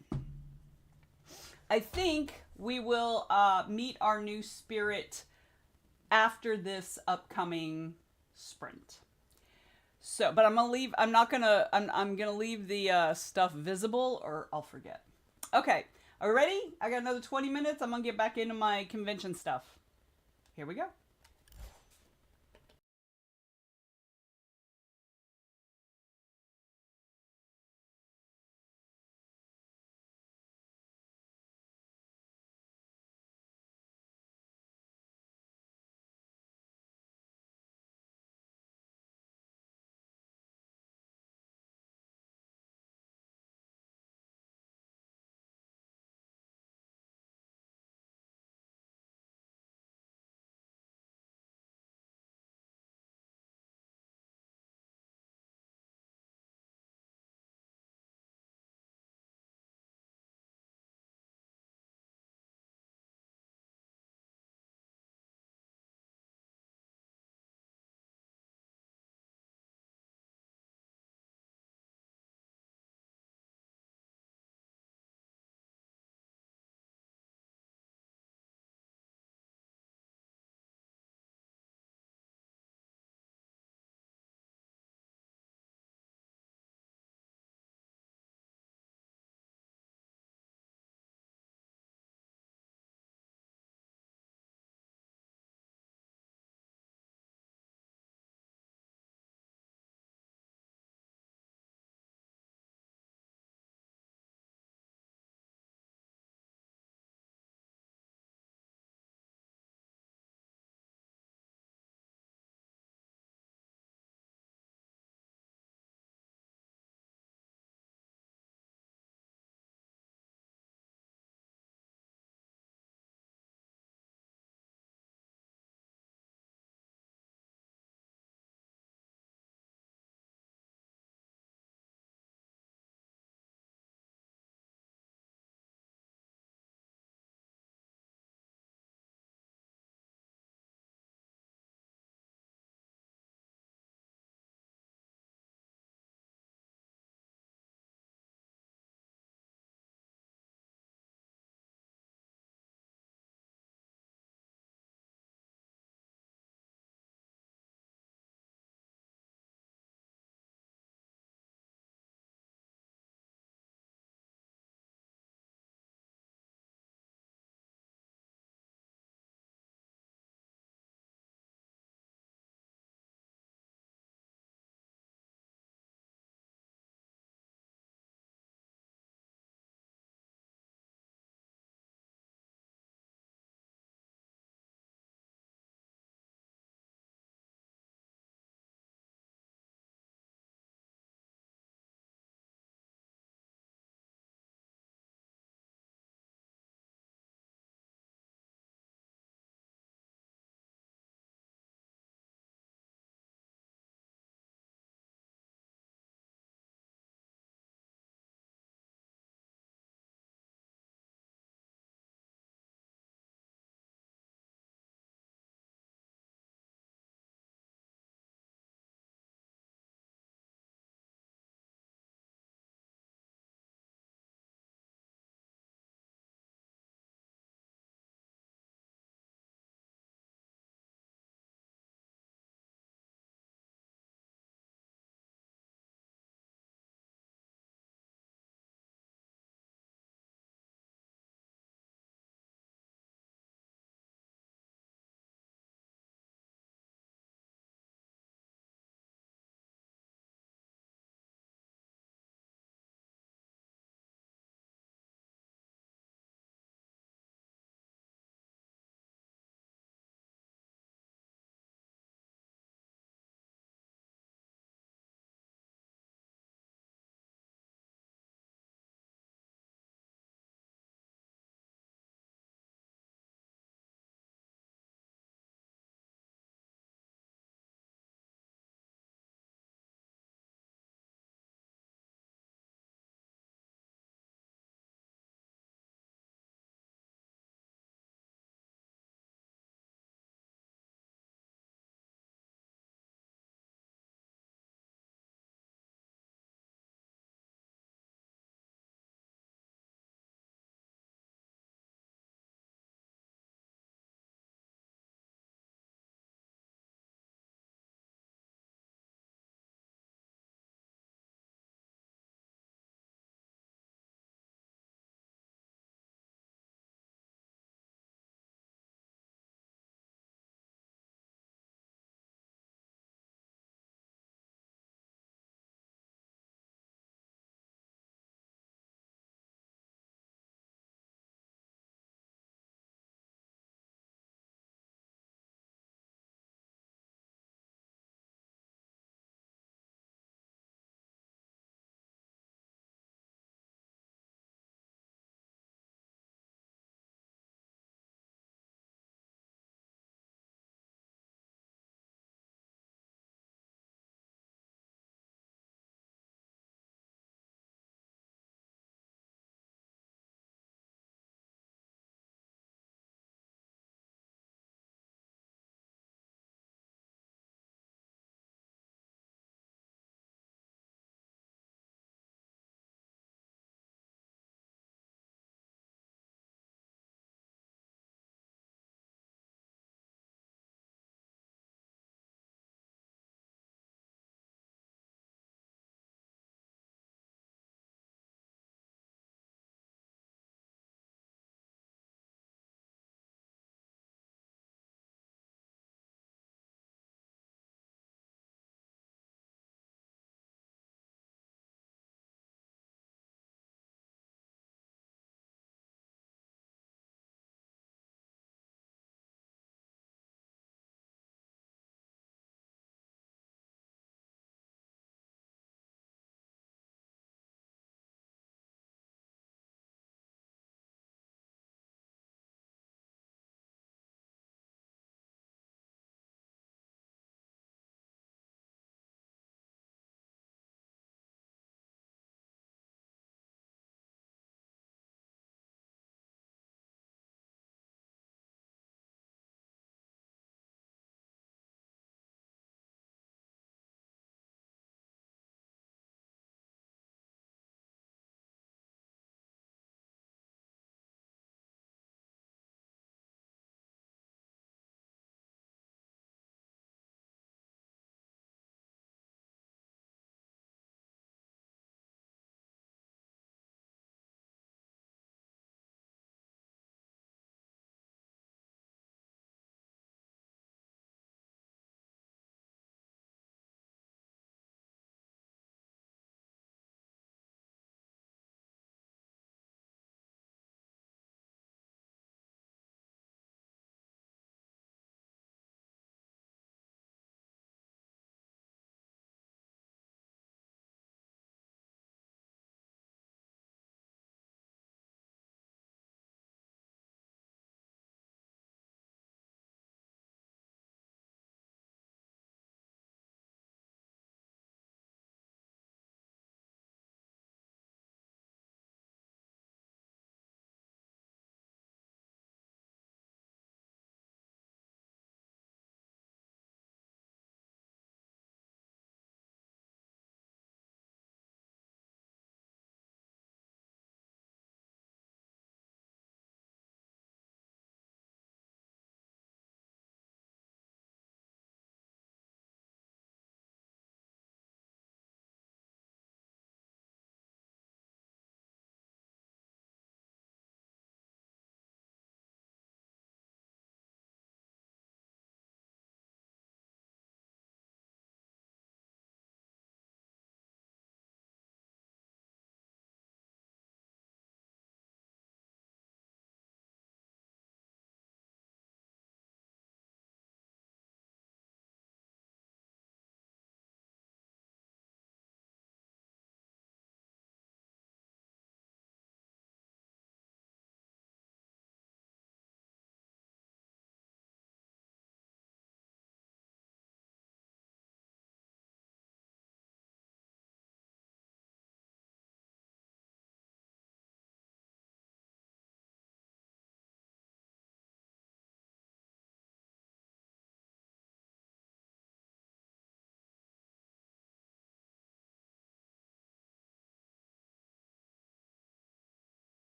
I think we will meet our new spirit after this upcoming sprint. So, but I'm gonna leave the stuff visible, or I'll forget. Okay, are we ready? I got another 20 minutes. I'm gonna get back into my convention stuff. Here we go.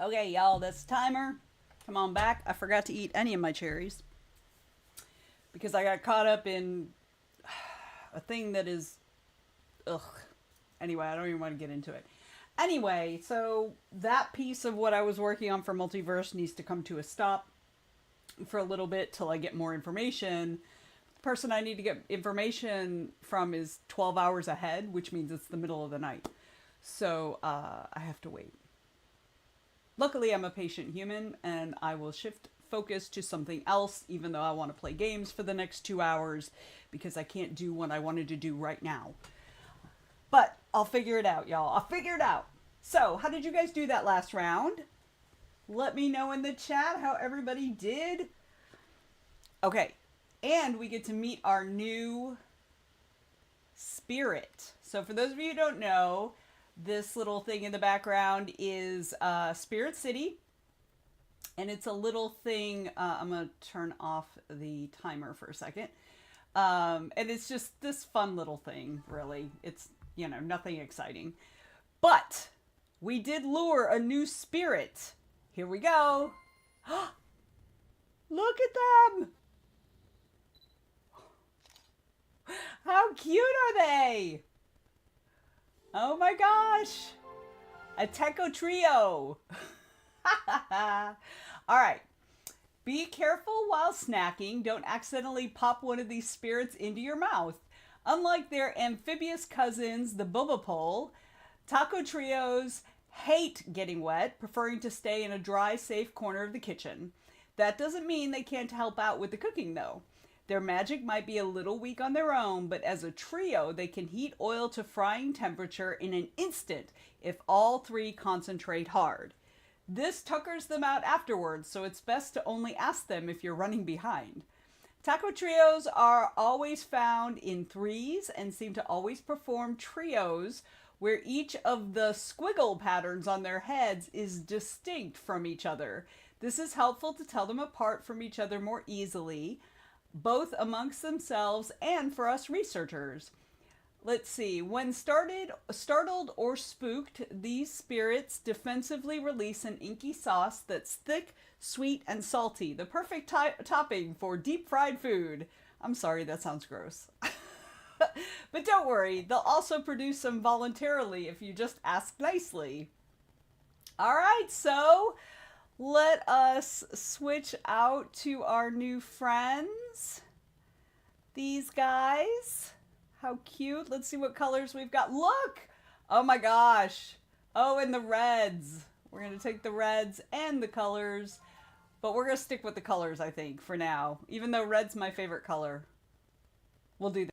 Okay, y'all, that's timer. Come on back. I forgot to eat any of my cherries because I got caught up in a thing that is, ugh. Anyway, I don't even want to get into it. Anyway, so that piece of what I was working on for Multiverse needs to come to a stop for a little bit till I get more information. The person I need to get information from is 12 hours ahead, which means it's the middle of the night. So I have to wait. Luckily, I'm a patient human, and I will shift focus to something else, even though I want to play games for the next 2 hours, because I can't do what I wanted to do right now. But I'll figure it out, y'all. I'll figure it out. So, how did you guys do that last round? Let me know in the chat how everybody did. Okay, and we get to meet our new spirit. So, for those of you who don't know, this little thing in the background is Spirit City. And it's a little thing, I'm going to turn off the timer for a second. And it's just this fun little thing, really. It's, you know, nothing exciting. But we did lure a new spirit. Here we go. Look at them. How cute are they? Oh my gosh. A Techo trio. All right. Be careful while snacking. Don't accidentally pop one of these spirits into your mouth. Unlike their amphibious cousins, the Bobopole, taco trios hate getting wet, preferring to stay in a dry, safe corner of the kitchen. That doesn't mean they can't help out with the cooking, though. Their magic might be a little weak on their own, but as a trio, they can heat oil to frying temperature in an instant if all three concentrate hard. This tuckers them out afterwards, so it's best to only ask them if you're running behind. Taco trios are always found in threes and seem to always perform trios where each of the squiggle patterns on their heads is distinct from each other. This is helpful to tell them apart from each other more easily, both amongst themselves and for us researchers. Let's see. When startled or spooked, these spirits defensively release an inky sauce that's thick, sweet, and salty. The perfect topping for deep-fried food. I'm sorry, that sounds gross. But don't worry, they'll also produce some voluntarily if you just ask nicely. All right, so let us switch out to our new friends. These guys. How cute. Let's see what colors we've got. Look! Oh my gosh. Oh, and the reds. We're going to take the reds and the colors. But we're going to stick with the colors, I think, for now. Even though red's my favorite color. We'll do that.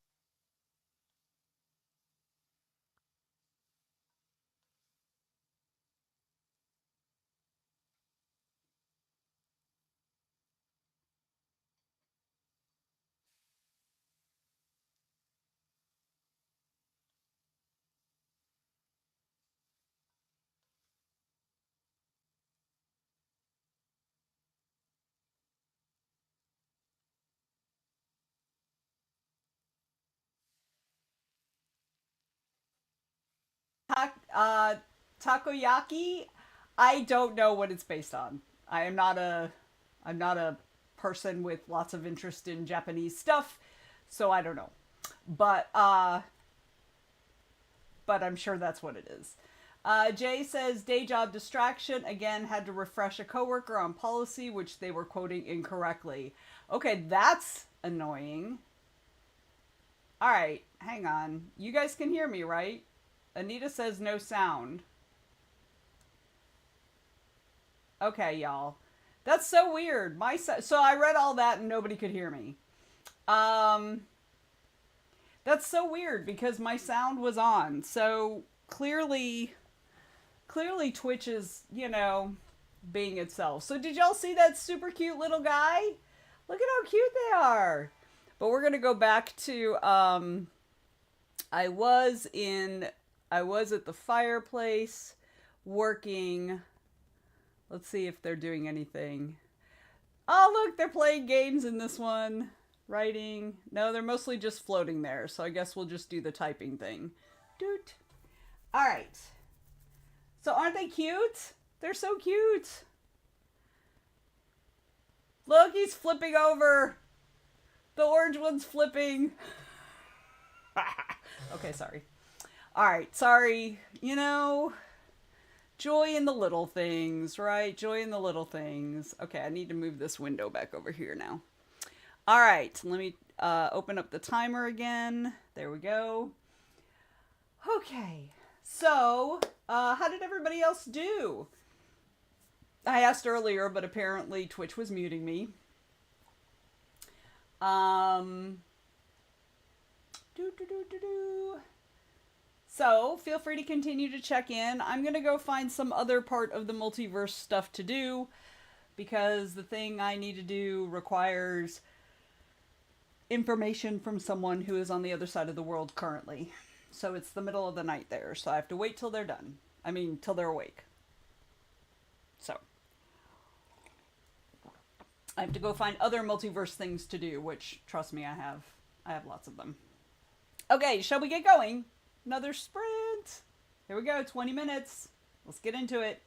Takoyaki, I don't know what it's based on. I'm not a person with lots of interest in Japanese stuff, so I don't know. But but I'm sure that's what it is. Jay says day job distraction. Again, had to refresh a coworker on policy, which they were quoting incorrectly. Okay, that's annoying. All right, hang on. You guys can hear me, right? Anita says no sound. Okay, y'all. That's so weird. So I read all that and nobody could hear me. That's so weird because my sound was on. So clearly Twitch is, you know, being itself. So did y'all see that super cute little guy? Look at how cute they are. But we're going to go back to I was at the fireplace working. Let's see if they're doing anything. Oh, look, they're playing games in this one. Writing. No, they're mostly just floating there. So I guess we'll just do the typing thing. Doot. All right. So aren't they cute? They're so cute. Look, he's flipping over. The orange one's flipping. Okay, sorry. All right, sorry. You know, joy in the little things, right? Joy in the little things. Okay, I need to move this window back over here now. All right, let me open up the timer again. There we go. Okay, so how did everybody else do? I asked earlier, but apparently Twitch was muting me. So feel free to continue to check in. I'm going to go find some other part of the multiverse stuff to do because the thing I need to do requires information from someone who is on the other side of the world currently. So it's the middle of the night there, so I have to wait till they're done. I mean, till they're awake. So I have to go find other multiverse things to do, which, trust me, I have lots of them. Okay, shall we get going? Another sprint. Here we go, 20 minutes. Let's get into it.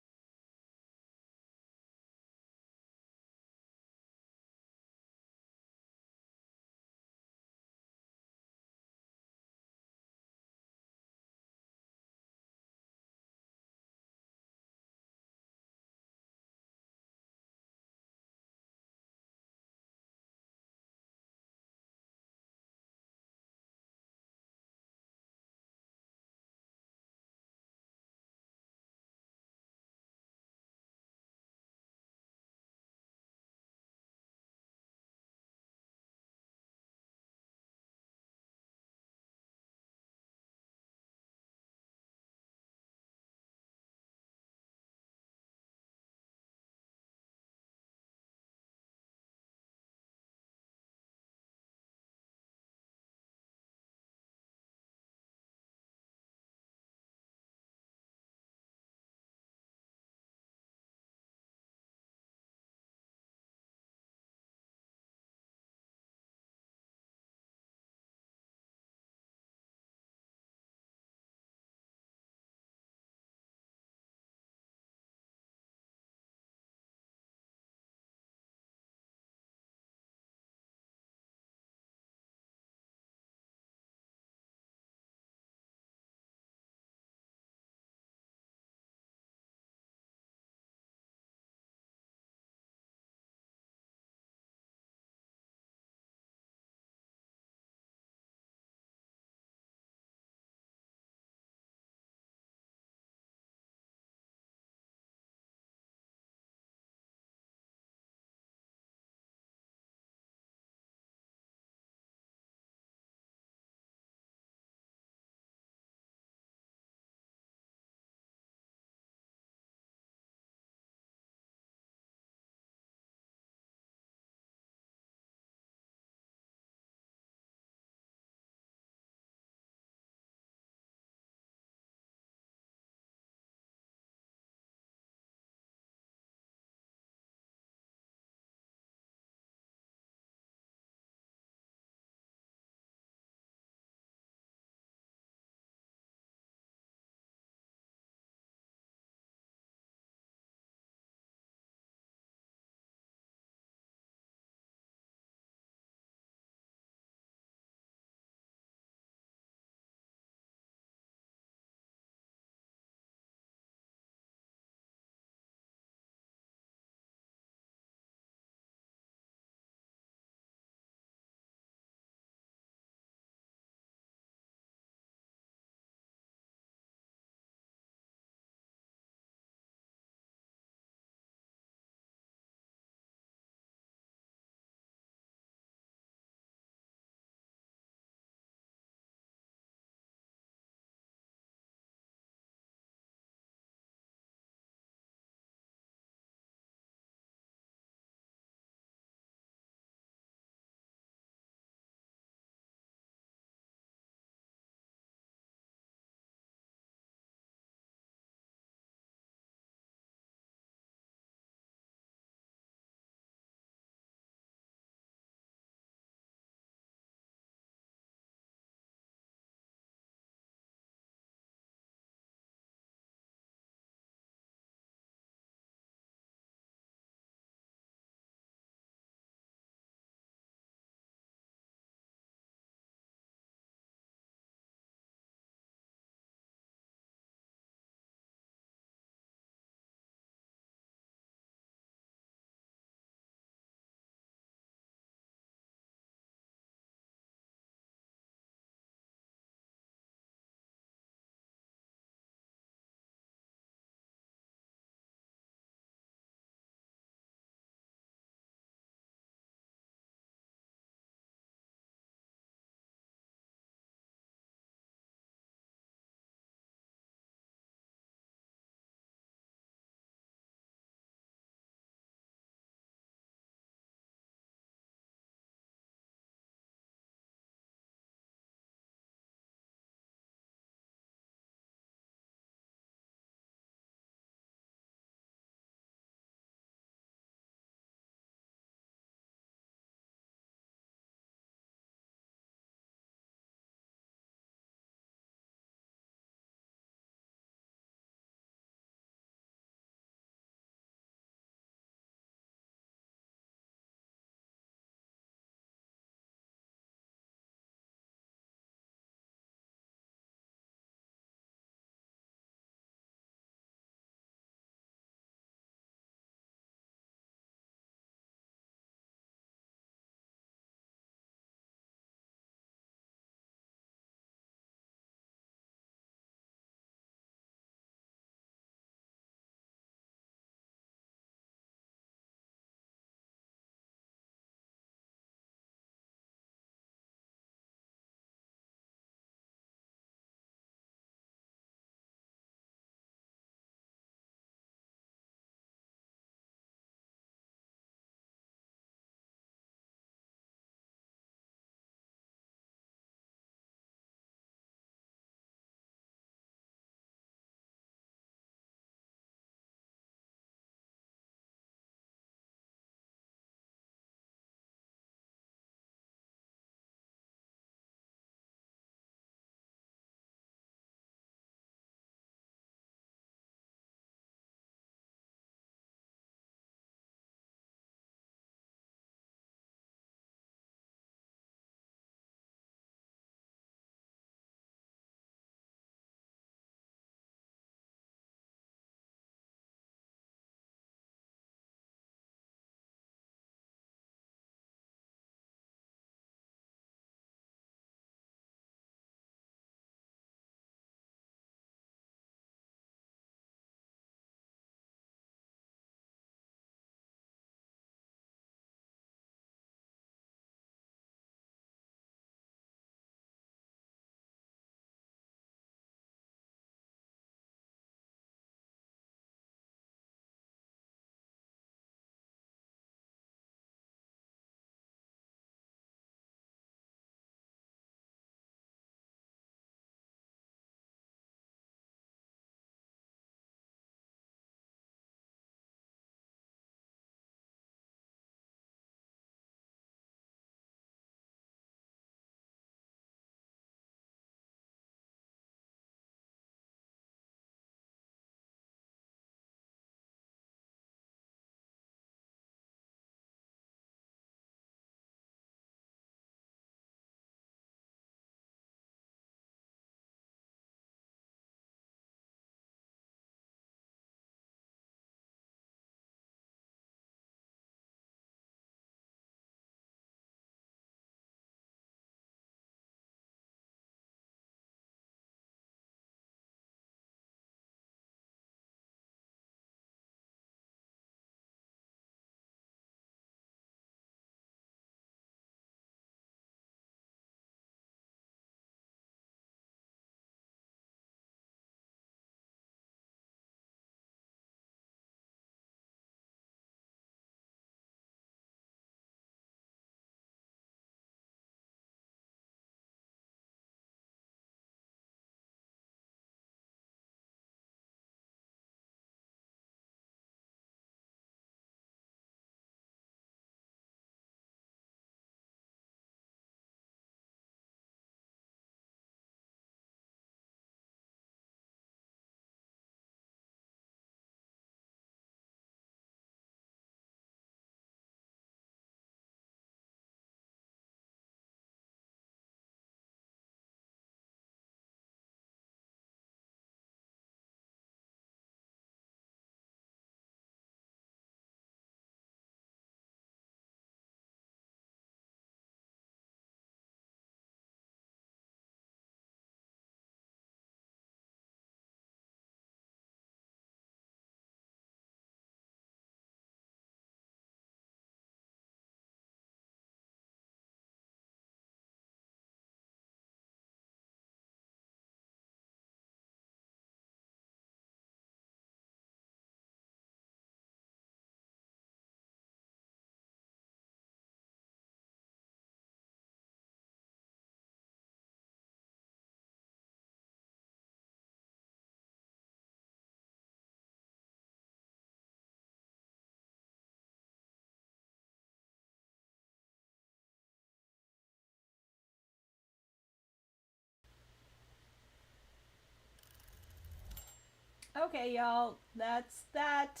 Okay, y'all, that's that.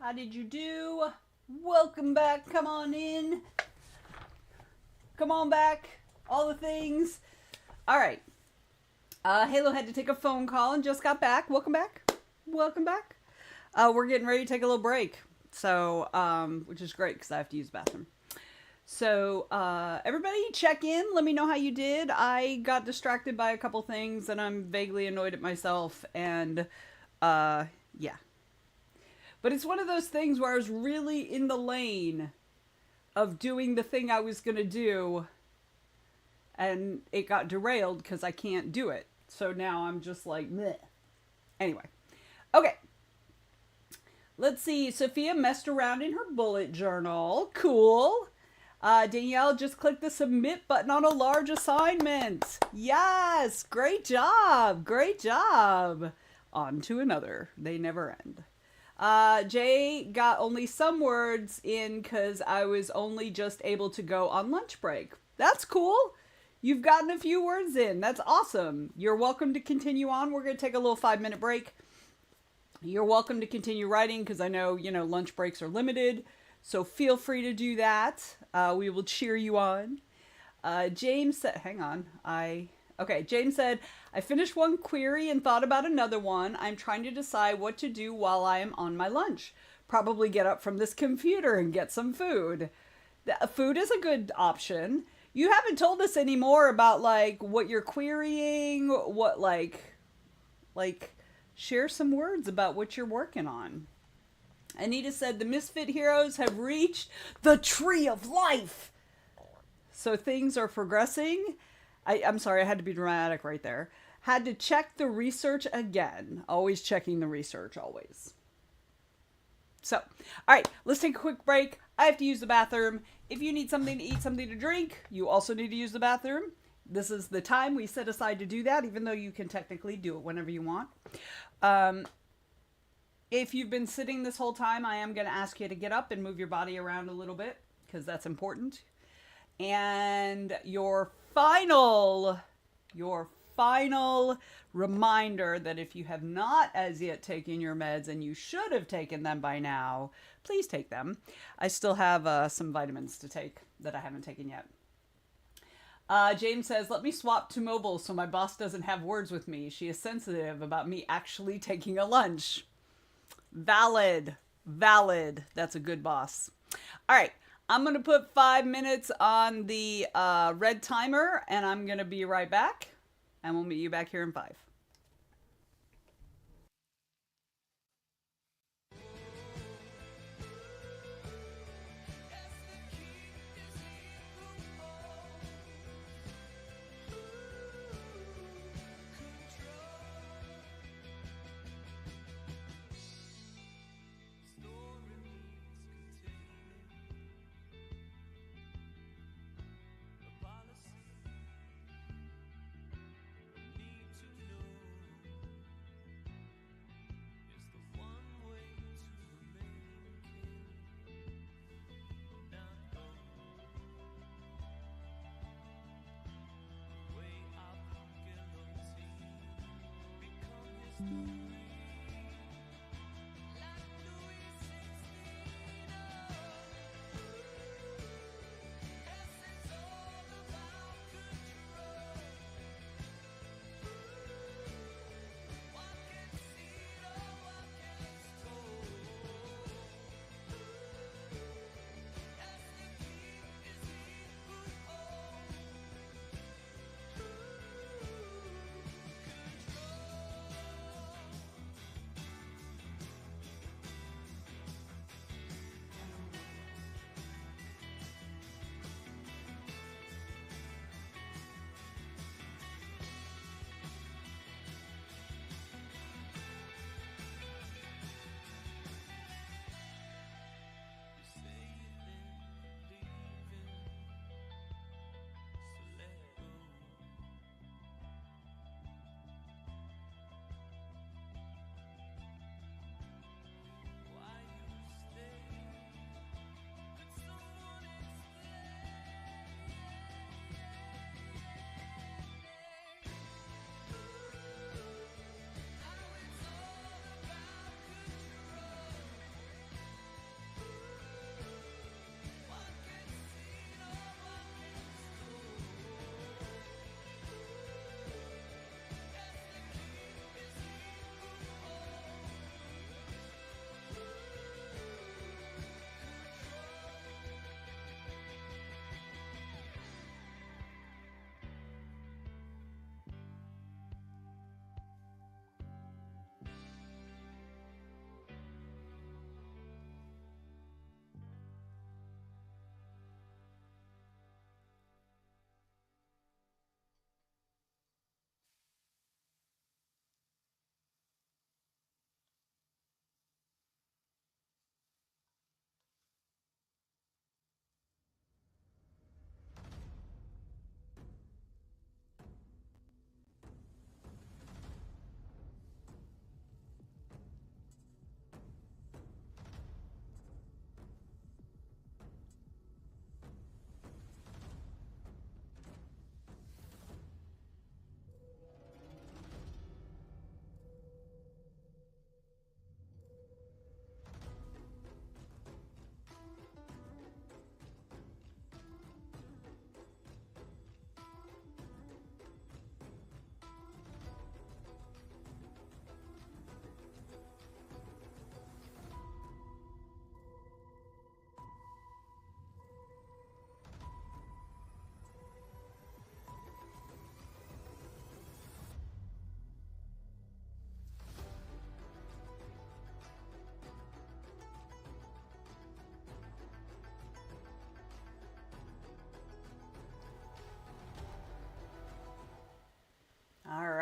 How did you do? Welcome back. Come on in. Come on back. All the things. All right. Halo had to take a phone call and just got back. Welcome back. Welcome back. We're getting ready to take a little break. So, which is great because I have to use the bathroom. So, everybody check in. Let me know how you did. I got distracted by a couple things and I'm vaguely annoyed at myself. And, yeah. But it's one of those things where I was really in the lane of doing the thing I was going to do. And it got derailed because I can't do it. So now I'm just like, meh. Anyway. Okay. Let's see. Sophia messed around in her bullet journal. Cool. Danielle just clicked the submit button on a large assignment. Yes. Great job. Great job. On to another. They never end. Jay got only some words in because I was only just able to go on lunch break. That's cool. You've gotten a few words in. That's awesome. You're welcome to continue on. We're going to take a little 5-minute break. You're welcome to continue writing because I know, lunch breaks are limited. So feel free to do that. We will cheer you on. James said, hang on. James said, I finished one query and thought about another one. I'm trying to decide what to do while I am on my lunch. Probably get up from this computer and get some food. Food is a good option. You haven't told us any more about, what you're querying, what, share some words about what you're working on. Anita said, the Misfit Heroes have reached the Tree of Life. So things are progressing. I'm sorry, I had to be dramatic right there. Had to check the research again. Always checking the research, always. So, all right, let's take a quick break. I have to use the bathroom. If you need something to eat, something to drink, you also need to use the bathroom. This is the time we set aside to do that, even though you can technically do it whenever you want. If you've been sitting this whole time, I am going to ask you to get up and move your body around a little bit, because that's important. And your final reminder that if you have not as yet taken your meds, and you should have taken them by now, please take them. I still have some vitamins to take that I haven't taken yet. James says, let me swap to mobile so my boss doesn't have words with me. She is sensitive about me actually taking a lunch. Valid. That's a good boss. All right. I'm going to put 5 minutes on the red timer, and I'm going to be right back. And we'll meet you back here in 5.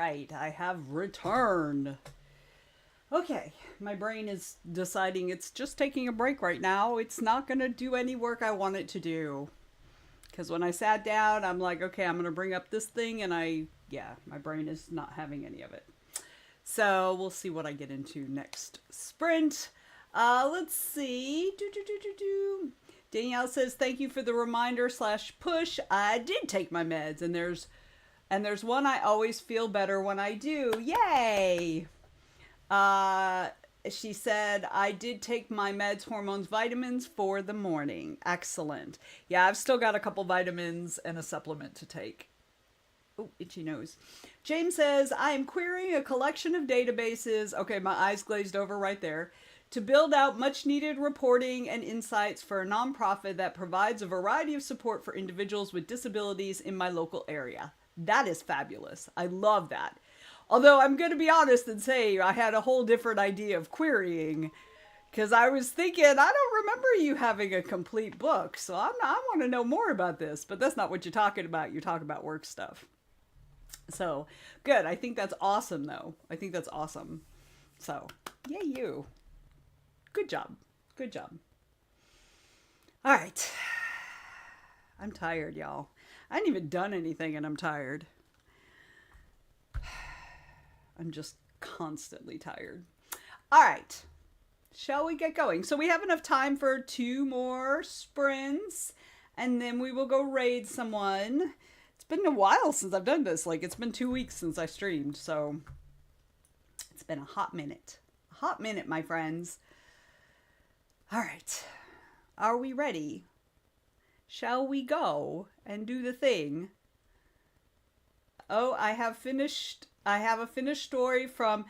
right, I have returned. Okay, my brain is deciding it's just taking a break right now. It's not going to do any work I want it to do. Because when I sat down, I'm like, okay, I'm going to bring up this thing, and my brain is not having any of it. So we'll see what I get into next sprint. Let's see. Danielle says, thank you for the reminder / push. I did take my meds, and there's one I always feel better when I do. Yay! She said, I did take my meds, hormones, vitamins for the morning. Excellent. Yeah, I've still got a couple vitamins and a supplement to take. Oh, itchy nose. James says, I am querying a collection of databases. Okay, my eyes glazed over right there. To build out much needed reporting and insights for a nonprofit that provides a variety of support for individuals with disabilities in my local area. That is fabulous. I love that. Although I'm going to be honest and say I had a whole different idea of querying, because I was thinking, I don't remember you having a complete book, so I want to know more about this. But that's not what you're talking about. You talk about work stuff. So, good. I think that's awesome, though. I think that's awesome. So, yay you. Good job. Good job. All right. I'm tired, y'all. I haven't even done anything and I'm tired. I'm just constantly tired. All right. Shall we get going? So we have enough time for 2 more sprints, and then we will go raid someone. It's been a while since I've done this. Like, it's been 2 weeks since I streamed, so it's been a hot minute. A hot minute, my friends. All right. Are we ready? Shall we go and do the thing? Oh, I have a finished story from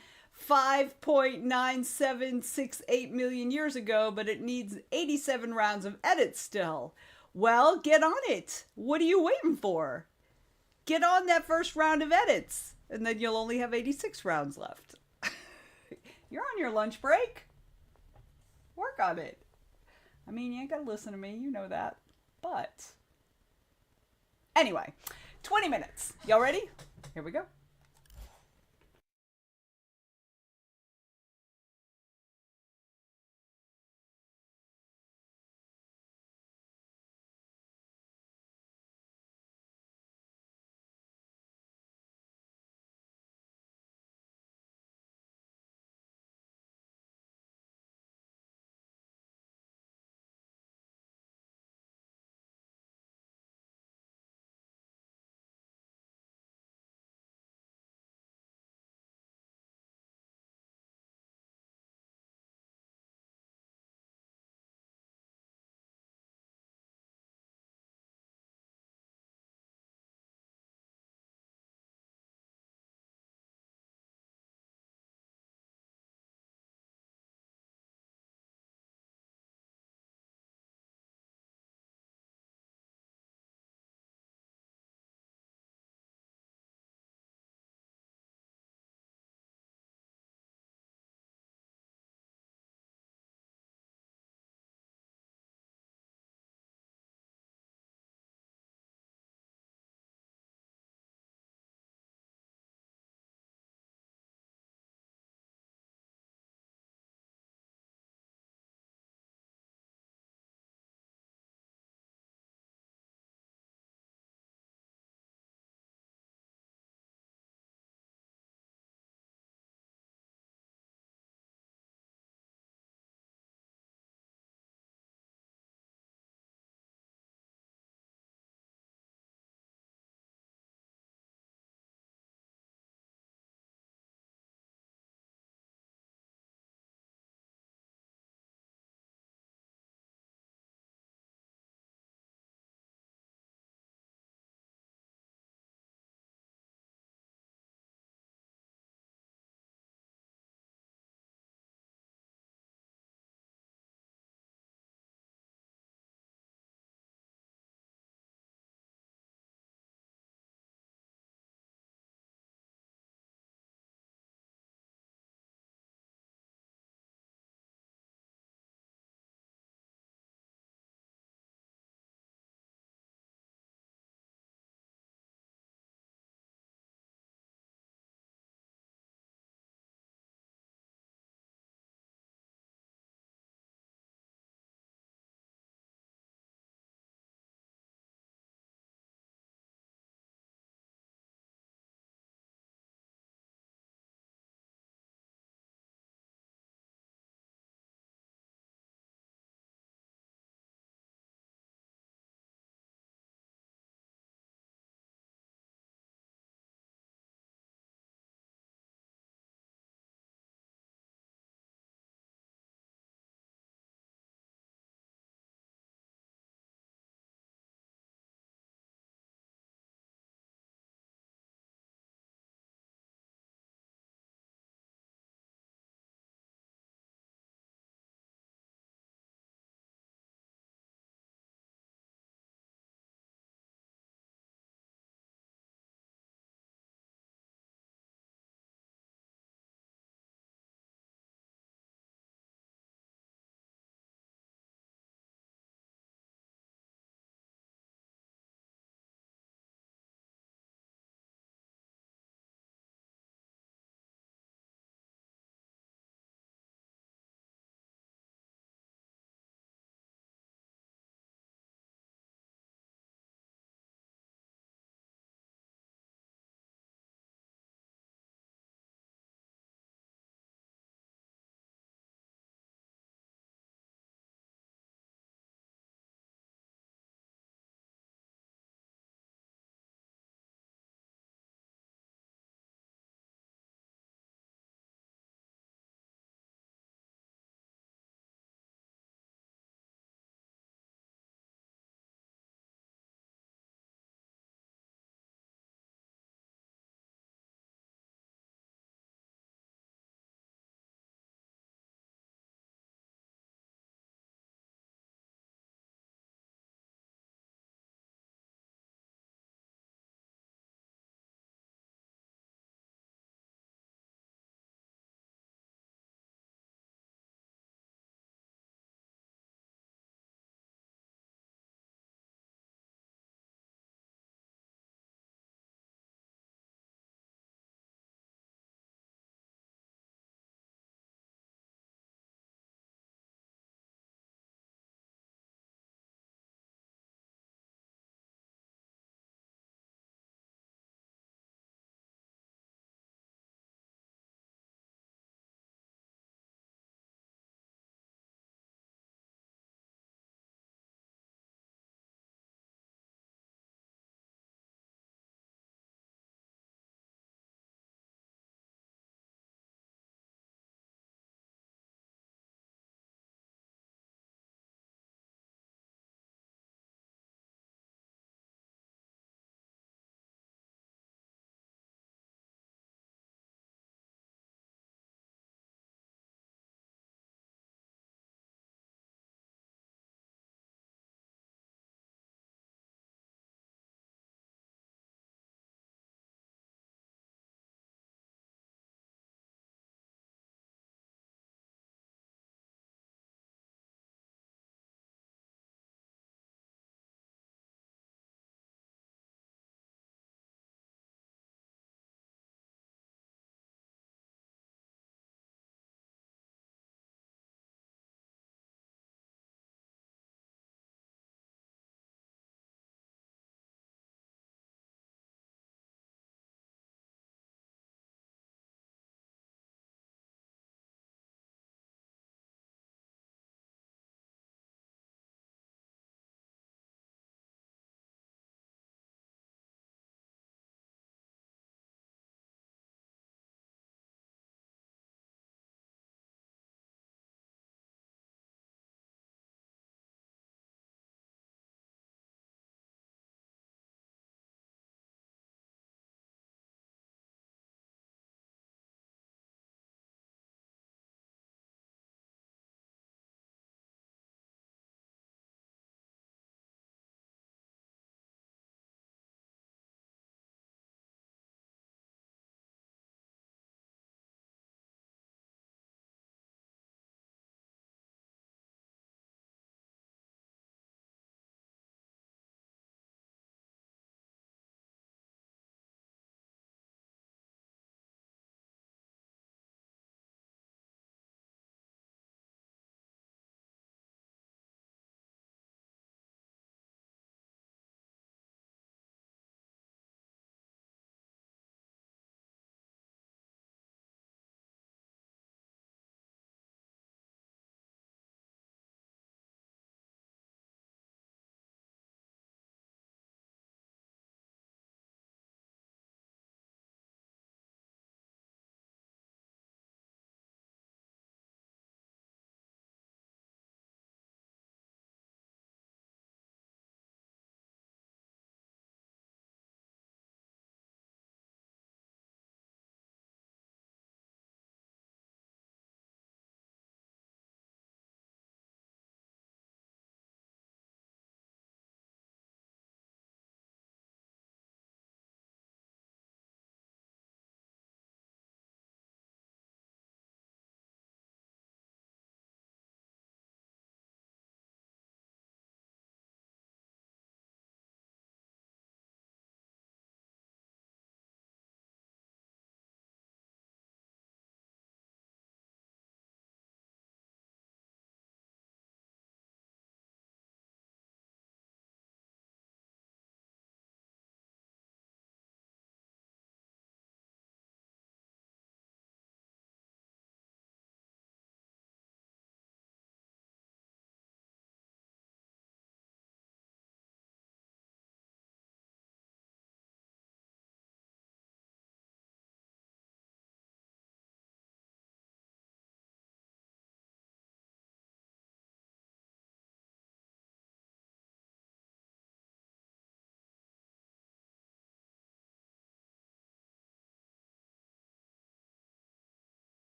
5.9768 million years ago, but it needs 87 rounds of edits still. Well, get on it. What are you waiting for? Get on that first round of edits, and then you'll only have 86 rounds left. You're on your lunch break. Work on it. I mean, you ain't gotta listen to me, you know that. But anyway, 20 minutes. Y'all ready? Here we go.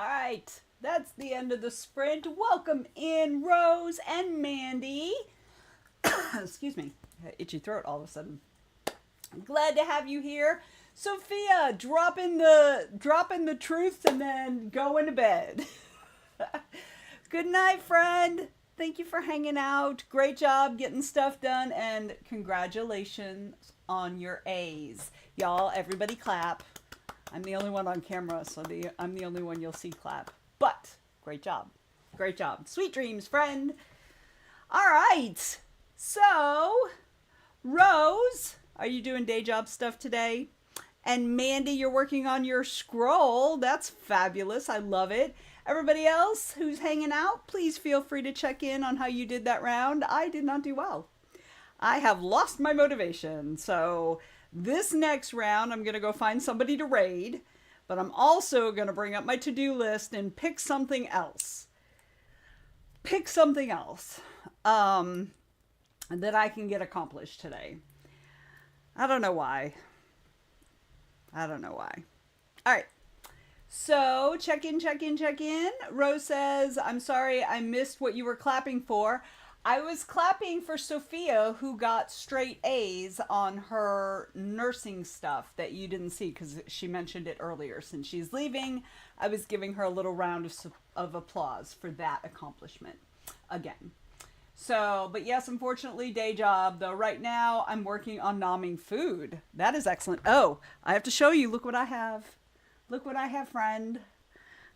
All right, that's the end of the sprint. Welcome in, Rose and Mandy. Excuse me, itchy throat all of a sudden. I'm glad to have you here. Sophia, drop in the truth and then go into bed. Good night, friend. Thank you for hanging out. Great job getting stuff done, and congratulations on your A's. Y'all, everybody clap. I'm the only one on camera, so I'm the only one you'll see clap. But, great job. Great job. Sweet dreams, friend. All right. So, Rose, are you doing day job stuff today? And Mandy, you're working on your scroll. That's fabulous. I love it. Everybody else who's hanging out, please feel free to check in on how you did that round. I did not do well. I have lost my motivation. So this next round, I'm going to go find somebody to raid. But I'm also going to bring up my to-do list and pick something else. Pick something else that I can get accomplished today. I don't know why. I don't know why. All right. So, check in. Rose says, I'm sorry I missed what you were clapping for. I was clapping for Sophia, who got straight A's on her nursing stuff that you didn't see because she mentioned it earlier. Since she's leaving, I was giving her a little round of applause for that accomplishment again. So, but yes, unfortunately, day job. Though right now, I'm working on nomming food. That is excellent. Oh, I have to show you. Look what I have. Look what I have, friend.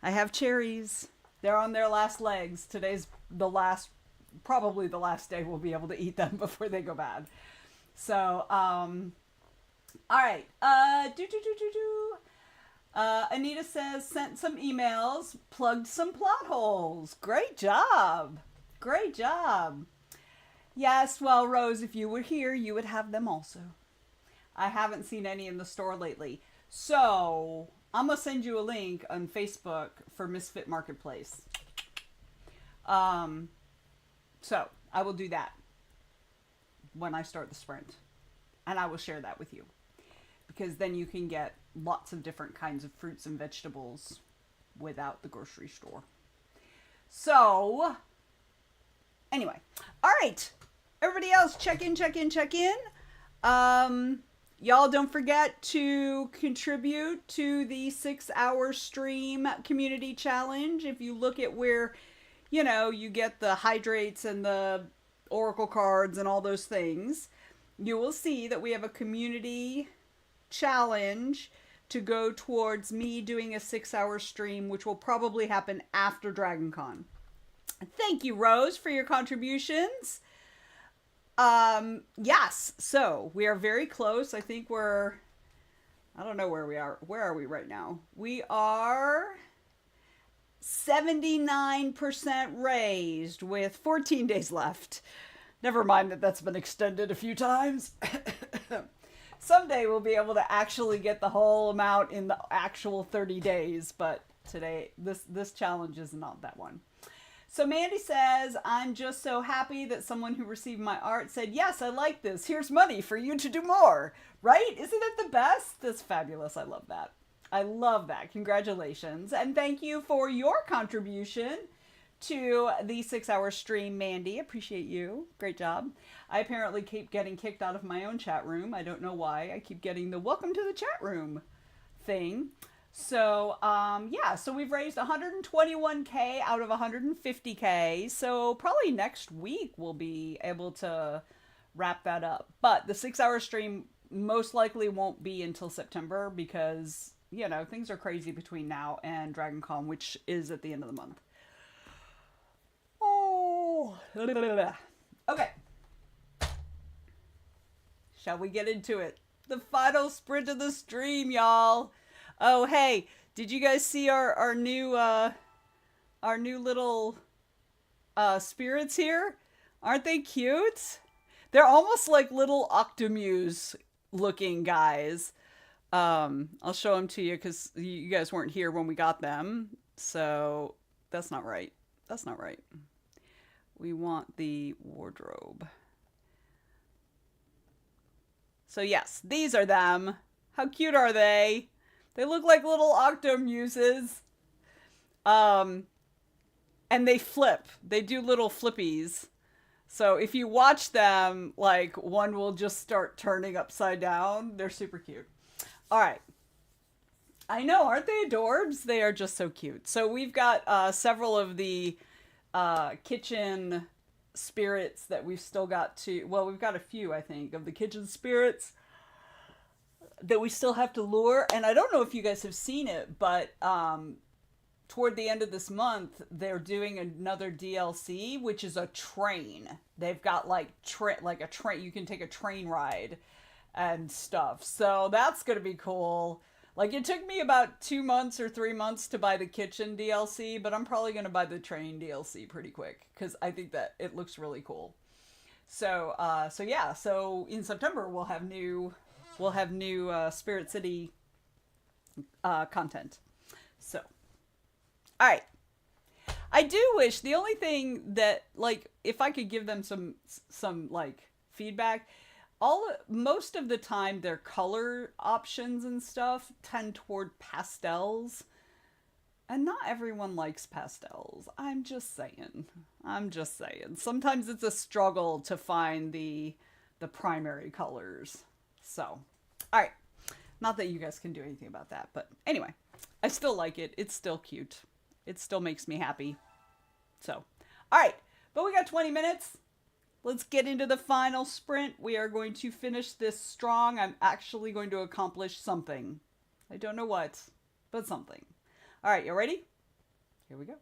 I have cherries. They're on their last legs. Today's probably the last day we'll be able to eat them before they go bad. So, all right. Anita says, sent some emails, plugged some plot holes. Great job. Great job. Yes, well, Rose, if you were here, you would have them also. I haven't seen any in the store lately. So, I'm going to send you a link on Facebook for Misfit Marketplace. So, I will do that when I start the sprint. And I will share that with you. Because then you can get lots of different kinds of fruits and vegetables without the grocery store. So, anyway. All right. Everybody else, check in. Y'all don't forget to contribute to the 6-hour stream community challenge. If you look at where, you get the hydrates and the oracle cards and all those things, you will see that we have a community challenge to go towards me doing a 6-hour stream, which will probably happen after DragonCon. Thank you, Rose, for your contributions. Yes, so we are very close. I think I don't know where we are. Where are we right now? We are 79% raised with 14 days left. Never mind that's been extended a few times. Someday we'll be able to actually get the whole amount in the actual 30 days, but today, this challenge is not that one. So Mandy says, I'm just so happy that someone who received my art said, yes, I like this. Here's money for you to do more. Right? Isn't it the best? That's fabulous. I love that. I love that. Congratulations. And thank you for your contribution to the 6-hour stream, Mandy. Appreciate you. Great job. I apparently keep getting kicked out of my own chat room. I don't know why. I keep getting the welcome to the chat room thing. So, yeah, so we've raised 121K out of 150K. So probably next week we'll be able to wrap that up. But the 6-hour stream most likely won't be until September because, things are crazy between now and DragonCon, which is at the end of the month. Oh, okay. Shall we get into it? The final sprint of the stream, y'all. Oh, hey, did you guys see our new little spirits here? Aren't they cute? They're almost like little Octomuse looking guys. I'll show them to you because you guys weren't here when we got them. So that's not right. That's not right. We want the wardrobe. So yes, these are them. How cute are they? They look like little Octomuses. Um, and they flip. They do little flippies. So if you watch them, like one will just start turning upside down. They're super cute. All right. I know, aren't they adorbs? They are just so cute. So we've got several of the kitchen spirits that we've still got to. Well, we've got a few, I think, of the kitchen spirits that we still have to lure. And I don't know if you guys have seen it, but toward the end of this month, they're doing another DLC, which is a train. They've got like a train. You can take a train ride and stuff. So that's gonna be cool. Like it took me about 2 months or 3 months to buy the kitchen DLC, but I'm probably gonna buy the train DLC pretty quick because I think that it looks really cool. So yeah. So in September we'll have new Spirit City content. So all right. I do wish the only thing that like if I could give them some like feedback, all most of the time their color options and stuff tend toward pastels, and not everyone likes pastels. I'm just saying. I'm just saying. Sometimes it's a struggle to find the primary colors. So, all right. Not that you guys can do anything about that, but anyway, I still like it. It's still cute. It still makes me happy. So, all right. But we got 20 minutes. Let's get into the final sprint. We are going to finish this strong. I'm actually going to accomplish something. I don't know what, but something. All right, you ready? Here we go.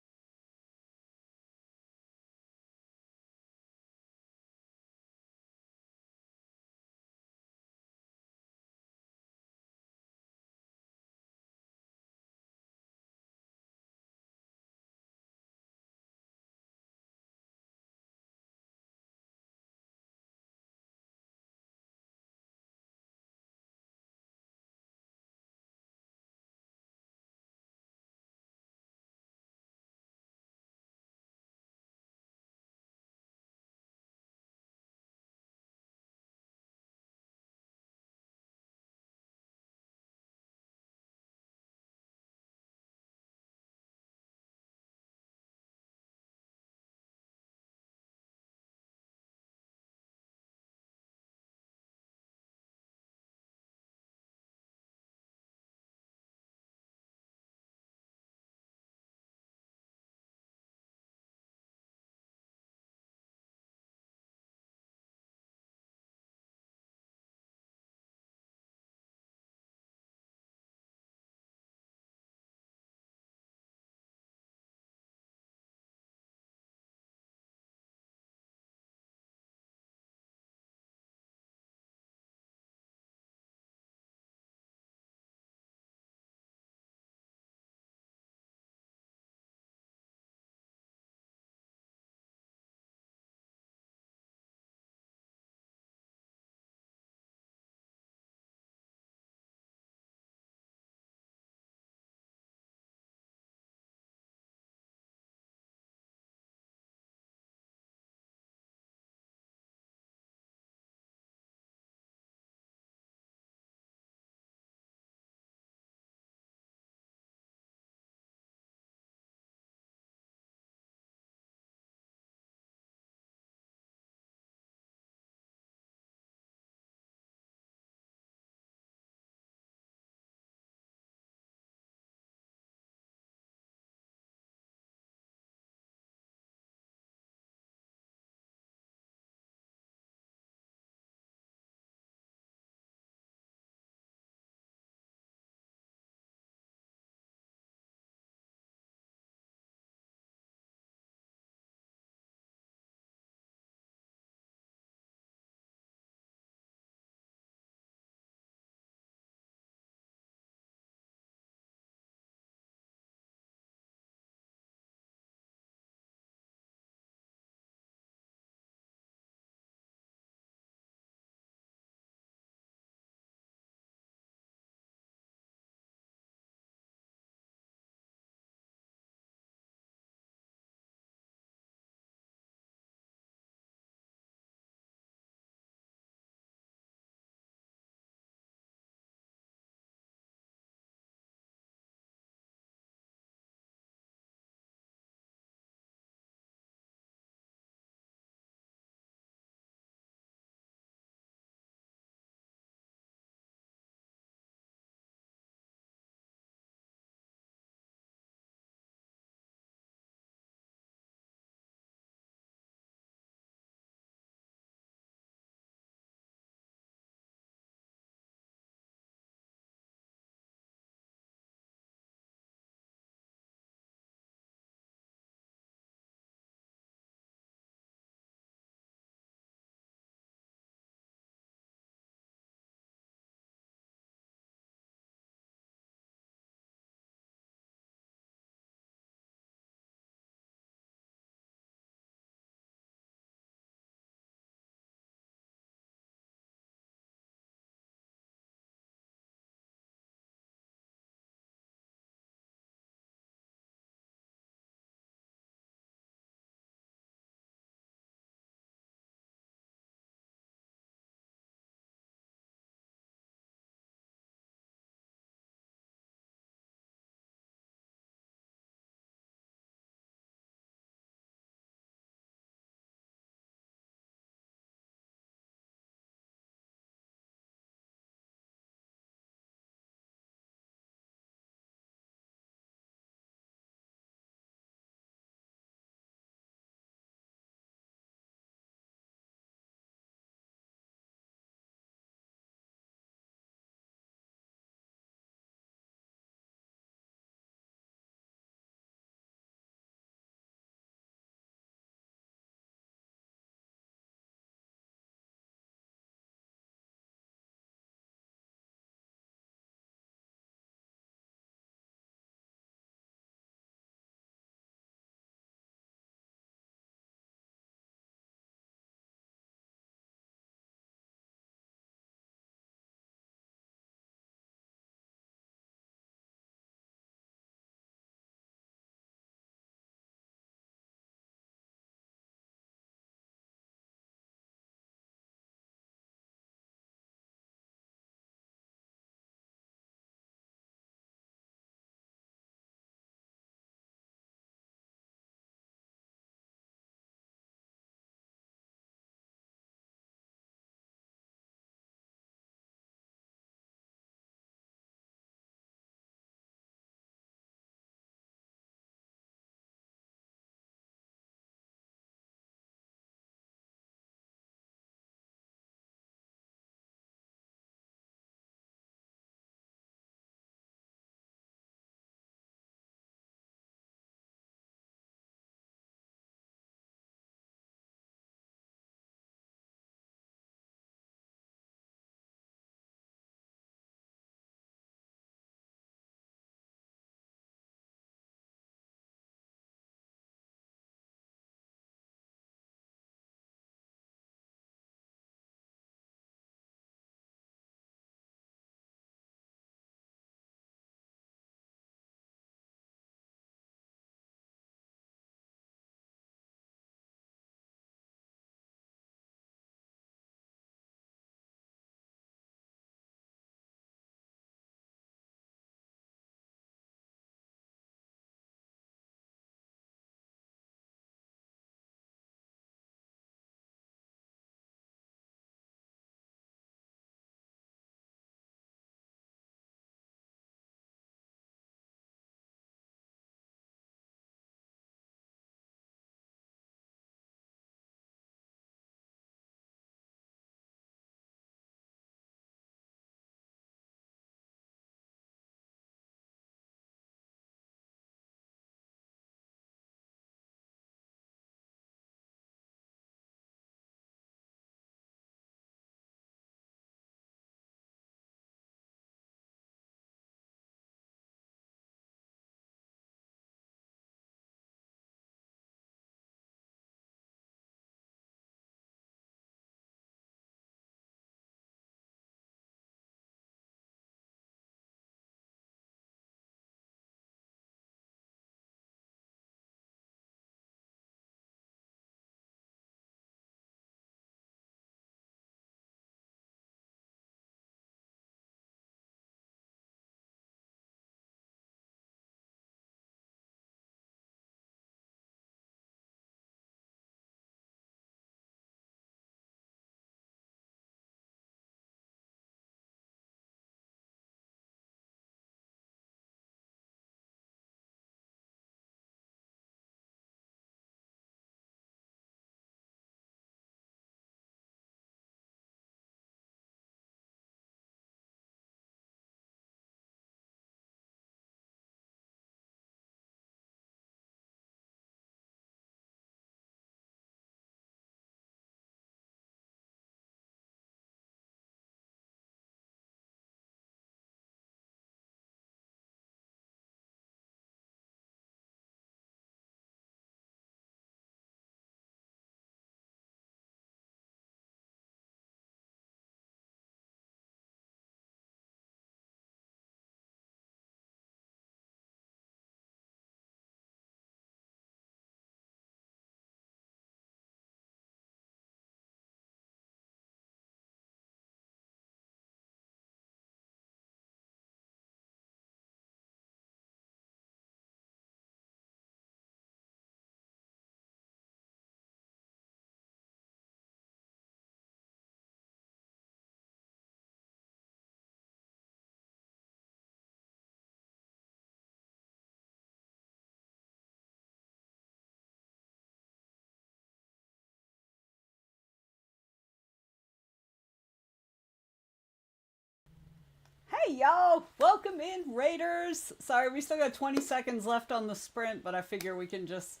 Hey y'all, welcome in, Raiders. Sorry, we still got 20 seconds left on the sprint, but I figure we can just,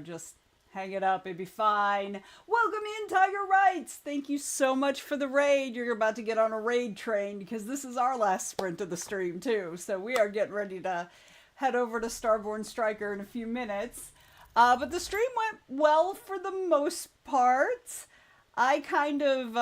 just hang it up. It'd be fine. Welcome in, Tiger Rights. Thank you so much for the raid. You're about to get on a raid train because this is our last sprint of the stream too. So we are getting ready to head over to Starborn Striker in a few minutes. But the stream went well for the most part. I kind of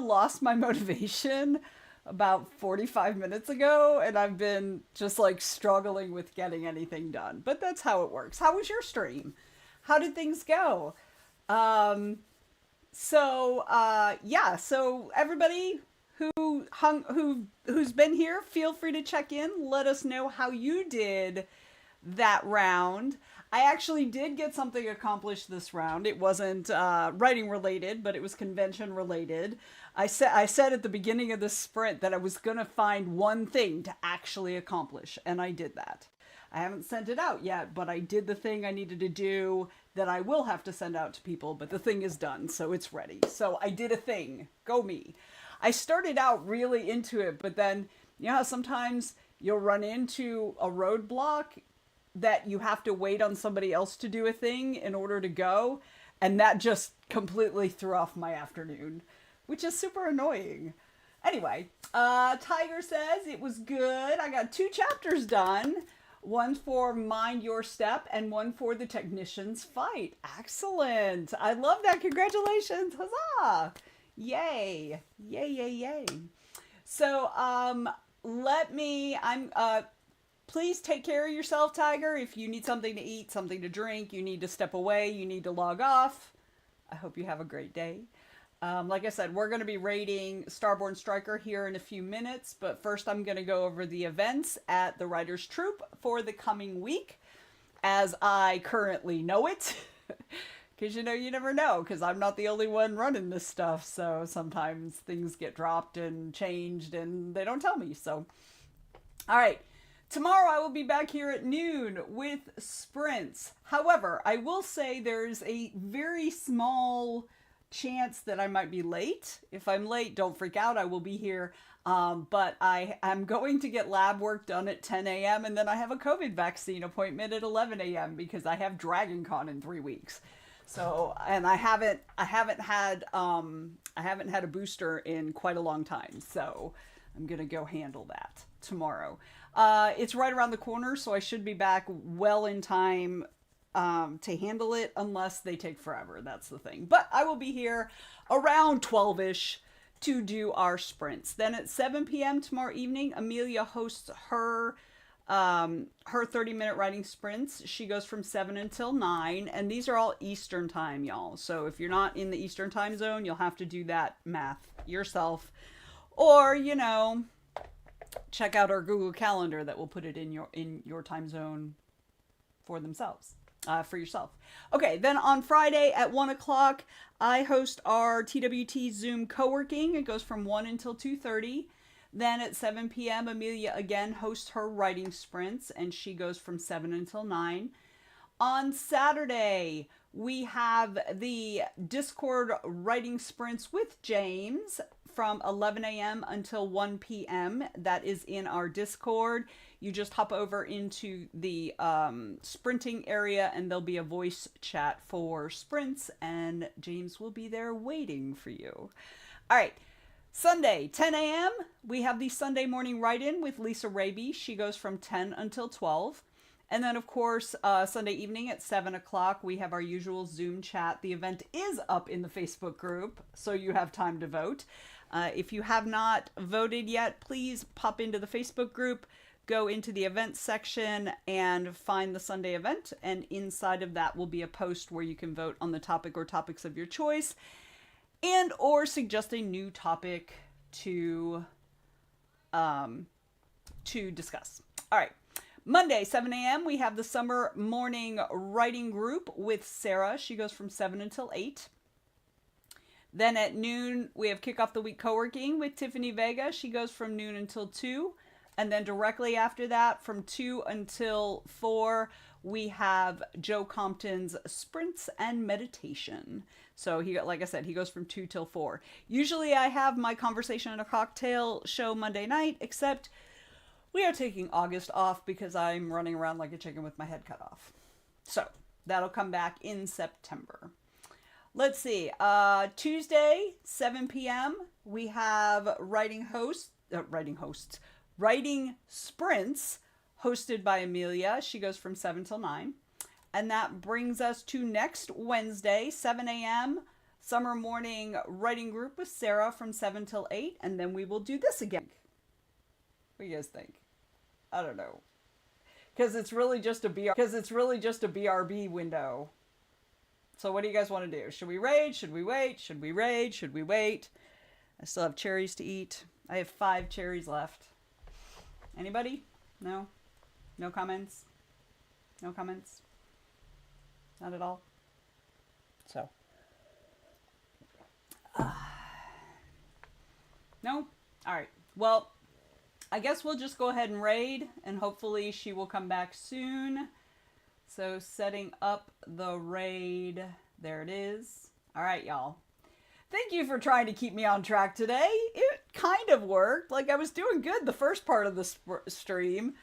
lost my motivation about 45 minutes ago, and I've been just like struggling with getting anything done. But that's how it works. How was your stream? How did things go? So everybody who's been here, feel free to check in. Let us know how you did that round. I actually did get something accomplished this round. It wasn't writing related, but it was convention related. I said at the beginning of this sprint that I was going to find one thing to actually accomplish, and I did that. I haven't sent it out yet, but I did the thing I needed to do that I will have to send out to people, but the thing is done, so it's ready. So I did a thing. Go me. I started out really into it, but then, you know how sometimes you'll run into a roadblock that you have to wait on somebody else to do a thing in order to go, and that just completely threw off my afternoon, which is super annoying. Anyway, Tiger says it was good. I got 2 chapters done. One for Mind Your Step and one for The Technician's Fight. Excellent. I love that. Congratulations. Huzzah. Yay. Yay, yay, yay. So, please take care of yourself, Tiger. If you need something to eat, something to drink, you need to step away, you need to log off. I hope you have a great day. Like I said, we're going to be raiding Starborn Striker here in a few minutes, but first I'm going to go over the events at the Writers' Troop for the coming week, as I currently know it. Because, you never know, because I'm not the only one running this stuff, so sometimes things get dropped and changed, and they don't tell me, so. All right. Tomorrow I will be back here at noon with sprints. However, I will say there's a very small chance that I might be late. If I'm late, don't freak out. I will be here. But I'm going to get lab work done at 10 a.m. and then I have a COVID vaccine appointment at 11 a.m. because I have Dragon Con in 3 weeks. So, and I haven't had a booster in quite a long time. So I'm going to go handle that tomorrow. It's right around the corner, so I should be back well in time to handle it, unless they take forever. That's the thing. But I will be here around 12-ish to do our sprints. Then at 7 p.m. tomorrow evening, Amelia hosts her 30-minute writing sprints. She goes from 7 until 9, and these are all Eastern time, y'all. So if you're not in the Eastern time zone, you'll have to do that math yourself. Or, check out our Google Calendar that will put it in your time zone for themselves, for yourself. Okay, then on Friday at 1 o'clock, I host our TWT Zoom co-working. It goes from 1 until 2:30. Then at 7 p.m., Amelia again hosts her writing sprints, and she goes from 7 until 9. On Saturday, we have the Discord writing sprints with James from 11 a.m. until 1 p.m. That is in our Discord. You just hop over into the sprinting area and there'll be a voice chat for sprints, and James will be there waiting for you. All right. Sunday, 10 a.m., we have the Sunday morning write-in with Lisa Raby. She goes from 10 until 12. And then, of course, Sunday evening at 7 o'clock, we have our usual Zoom chat. The event is up in the Facebook group, so you have time to vote. If you have not voted yet, please pop into the Facebook group, go into the events section, and find the Sunday event. And inside of that will be a post where you can vote on the topic or topics of your choice, and or suggest a new topic to discuss. All right. Monday, 7 a.m., we have the summer morning writing group with Sarah. She goes from 7 until 8. Then at noon, we have Kick Off the Week co-working with Tiffany Vega. She goes from noon until 2. And then directly after that, from 2 until 4, we have Joe Compton's Sprints and Meditation. So he, like I said, he goes from 2 till 4. Usually I have my Conversation and a Cocktail show Monday night, except we are taking August off because I'm running around like a chicken with my head cut off. So that'll come back in September. Let's see. Tuesday, 7 p.m. we have Writing Sprints, hosted by Amelia. She goes from 7 till 9. And that brings us to next Wednesday, 7 a.m. Summer morning writing group with Sarah from 7 till 8. And then we will do this again. What do you guys think? I don't know. Because it's really just a BRB window. So what do you guys want to do? Should we raid? Should we wait? Should we raid? Should we wait? I still have cherries to eat. I have 5 cherries left. Anybody? No? No comments? No comments? Not at all? So. No? Alright. Well, I guess we'll just go ahead and raid, and hopefully she will come back soon. So setting up the raid. There it is. All right, y'all. Thank you for trying to keep me on track today. It kind of worked. Like, I was doing good the first part of the stream,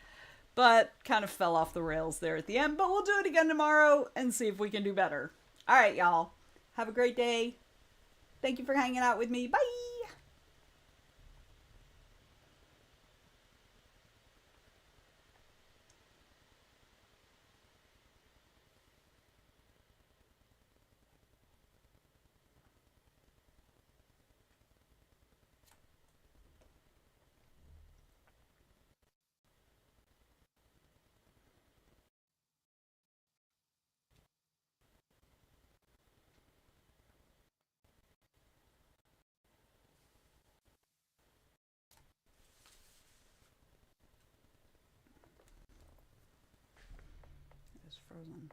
but kind of fell off the rails there at the end. But we'll do it again tomorrow and see if we can do better. All right, y'all. Have a great day. Thank you for hanging out with me. Bye. It's frozen.